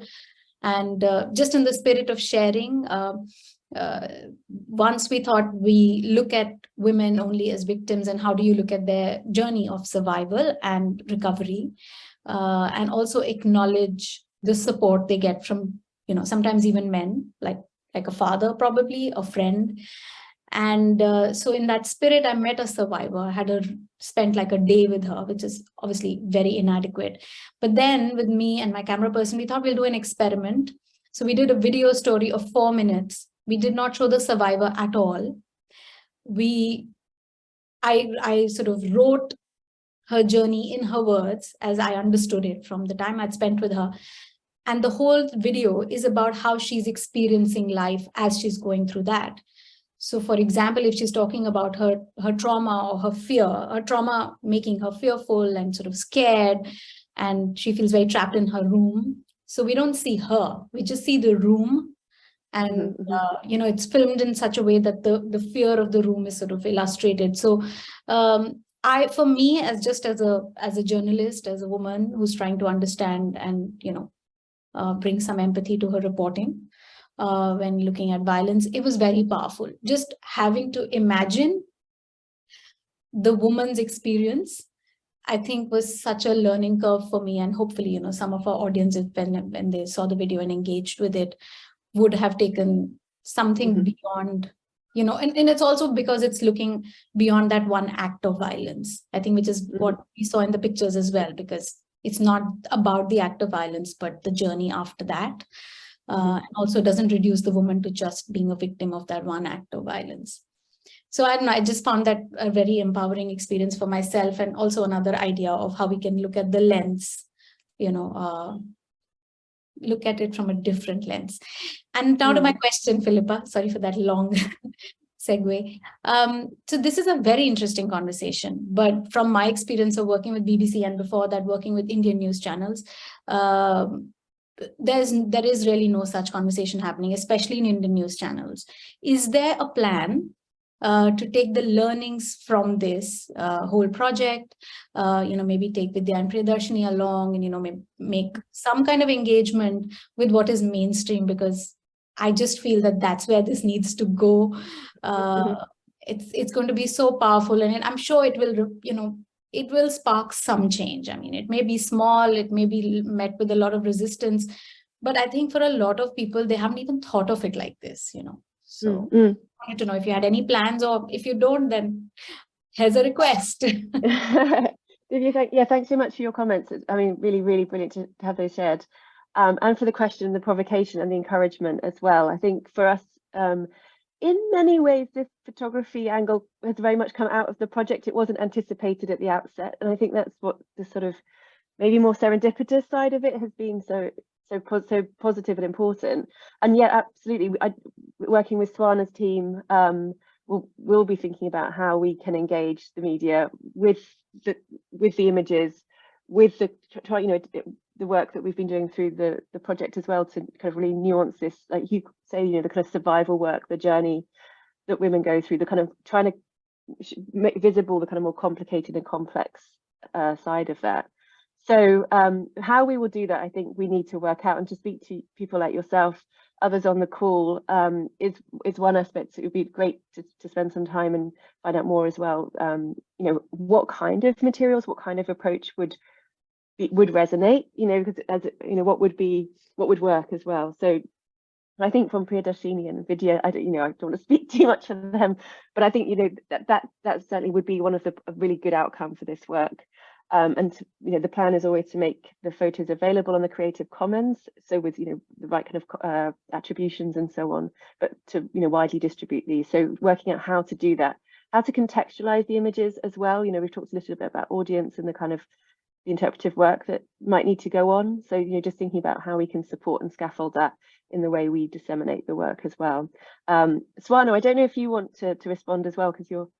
And just in the spirit of sharing, once we thought we look at women only as victims, and how do you look at their journey of survival and recovery, and also acknowledge the support they get from, sometimes even men, like a father, probably a friend. And so in that spirit, I met a survivor. I had spent like a day with her, which is obviously very inadequate. But then with me and my camera person, we thought we'll do an experiment. So we did a video story of 4 minutes. We did not show the survivor at all. I sort of wrote her journey in her words as I understood it from the time I'd spent with her. And the whole video is about how she's experiencing life as she's going through that. So for example, if she's talking about her trauma or her fear, her trauma making her fearful and sort of scared, and she feels very trapped in her room. So we don't see her, we just see the room. And, it's filmed in such a way that the fear of the room is sort of illustrated. So for me, as a journalist, as a woman who's trying to understand and, bring some empathy to her reporting, when looking at violence, it was very powerful. Just having to imagine the woman's experience, I think, was such a learning curve for me. And hopefully, some of our audiences, when they saw the video and engaged with it, would have taken something beyond, and it's also because it's looking beyond that one act of violence, I think, which is what we saw in the pictures as well, because it's not about the act of violence, but the journey after that. And also doesn't reduce the woman to just being a victim of that one act of violence. So I don't know, I just found that a very empowering experience for myself, and also another idea of how we can look at the lens, look at it from a different lens. And now to my question, Philippa, sorry for that long segue. So this is a very interesting conversation, but from my experience of working with BBC and before that working with Indian news channels, there is really no such conversation happening, especially in Indian news channels. Is there a plan to take the learnings from this whole project, maybe take Vidya and Priyadarshini along, and make some kind of engagement with what is mainstream, because I just feel that that's where this needs to go. It's going to be so powerful, and I'm sure it will, it will spark some change. I mean, it may be small, it may be met with a lot of resistance, but I think for a lot of people, they haven't even thought of it like this, So I wanted to know if you had any plans, or if you don't, then here's a request. Yeah, thanks so much for your comments. I mean, really, really brilliant to have those shared. And for the question, the provocation and the encouragement as well. I think for us, in many ways, this photography angle has very much come out of the project. It wasn't anticipated at the outset. And I think that's what the sort of maybe more serendipitous side of it has been so positive and important. And yet, absolutely, working with Swana's team, we'll be thinking about how we can engage the media with the images, with the the work that we've been doing through the project as well, to kind of really nuance this, like you say, the kind of survival work, the journey that women go through, the kind of trying to make visible the kind of more complicated and complex side of that. So how we will do that, I think we need to work out, and to speak to people like yourself, others on the call, is one aspect. It would be great to spend some time and find out more as well. What kind of materials, what kind of approach would resonate, because what would work as well. So I think from Priyadarshini and Vidya, I don't want to speak too much for them, but I think that certainly would be one of a really good outcome for this work. And the plan is always to make the photos available on the Creative Commons, so with the right kind of attributions and so on, but to widely distribute these. So working out how to do that, how to contextualize the images as well. We've talked a little bit about audience and the kind of the interpretive work that might need to go on. So just thinking about how we can support and scaffold that in the way we disseminate the work as well. Swana, I don't know if you want to respond as well, because you're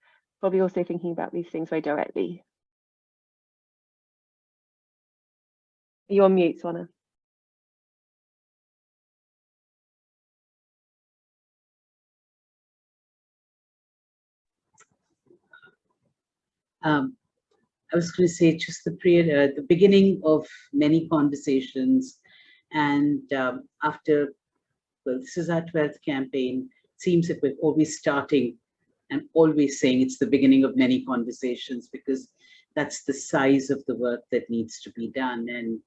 probably also thinking about these things very directly. You're on mute, Swana. I was going to say just the beginning of many conversations, and after, well, this is our 12th campaign. It seems that we're always starting and always saying it's the beginning of many conversations, because that's the size of the work that needs to be done. And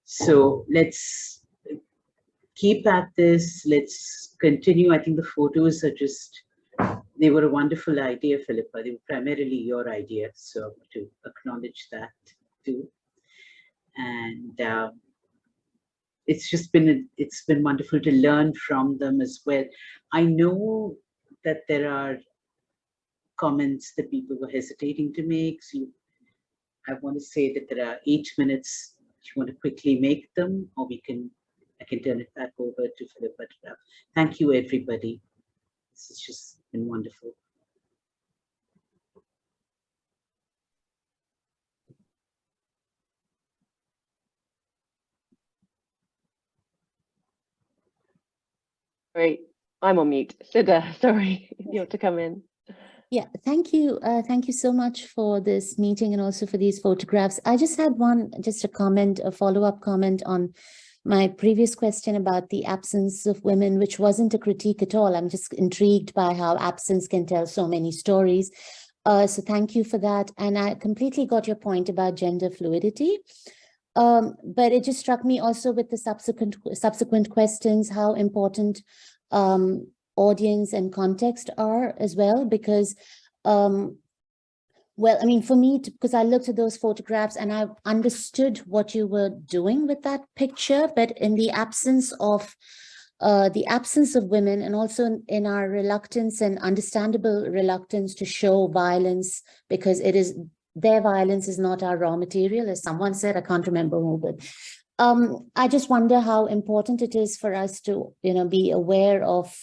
so let's keep at this. Let's continue. I think the photos are just, they were a wonderful idea, Philippa. They were primarily your idea, so to acknowledge that too. And it's been wonderful to learn from them as well. I know that there are comments that people were hesitating to make. So I want to say that there are 8 minutes. If you want to quickly make them, or I can turn it back over to Philippa. Thank you, everybody. This has just been wonderful. Great. I'm on mute. Siddha, sorry, you have to come in. Yeah, thank you. Thank you so much for this meeting and also for these photographs. I just had a follow-up comment on my previous question about the absence of women, which wasn't a critique at all. I'm just intrigued by how absence can tell so many stories. So thank you for that. And I completely got your point about gender fluidity. But it just struck me also with the subsequent questions, how important audience and context are as well, because well, I mean, for me, because I looked at those photographs and I understood what you were doing with that picture, but in the absence of women, and also in our reluctance and understandable reluctance to show violence, because their violence is not our raw material, as someone said, I can't remember who, but I just wonder how important it is for us to, be aware of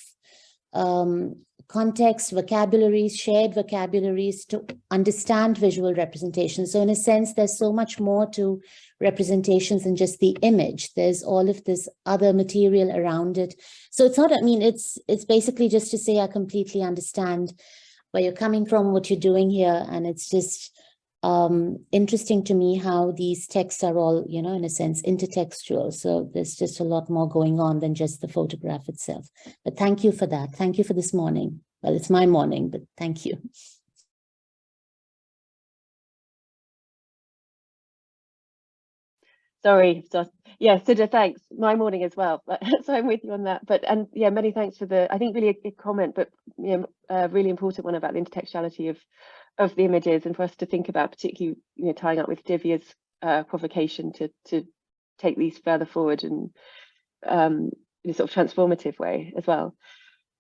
context, vocabularies, shared vocabularies, to understand visual representation. So in a sense, there's so much more to representations than just the image. There's all of this other material around it. So it's not, it's basically just to say I completely understand where you're coming from, what you're doing here. And it's just interesting to me how these texts are all, in a sense, intertextual. So there's just a lot more going on than just the photograph itself. But thank you for that. Thank you for this morning. Well, it's my morning, but thank you. Sorry. Yeah, Sudha, thanks. My morning as well, but so I'm with you on that. But and yeah, many thanks for the, I think really a comment, but a really important one about the intertextuality of the images, and for us to think about, particularly tying up with Divya's provocation to take these further forward and in a sort of transformative way as well.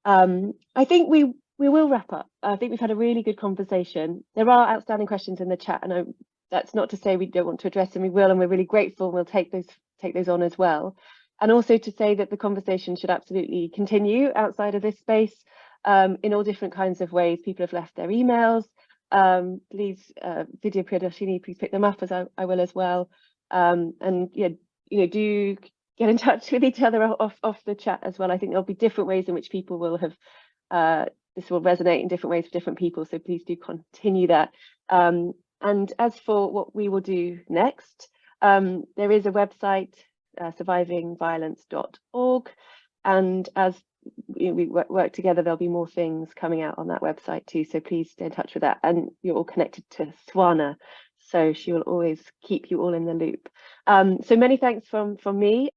I think we will wrap up. I think we've had a really good conversation. There are outstanding questions in the chat, and that's not to say we don't want to address them. We will, and we're really grateful. We'll take those on as well. And also to say that the conversation should absolutely continue outside of this space in all different kinds of ways. People have left their emails. Please, Vidya, Priyadarshini, please pick them up, as I will as well. And yeah, do get in touch with each other off the chat as well. I think there'll be different ways in which people will have, this will resonate in different ways for different people. So please do continue that. And as for what we will do next, there is a website, survivingviolence.org. And as we work together, there'll be more things coming out on that website too. So please stay in touch with that. And you're all connected to Swana, so she will always keep you all in the loop. So many thanks from me.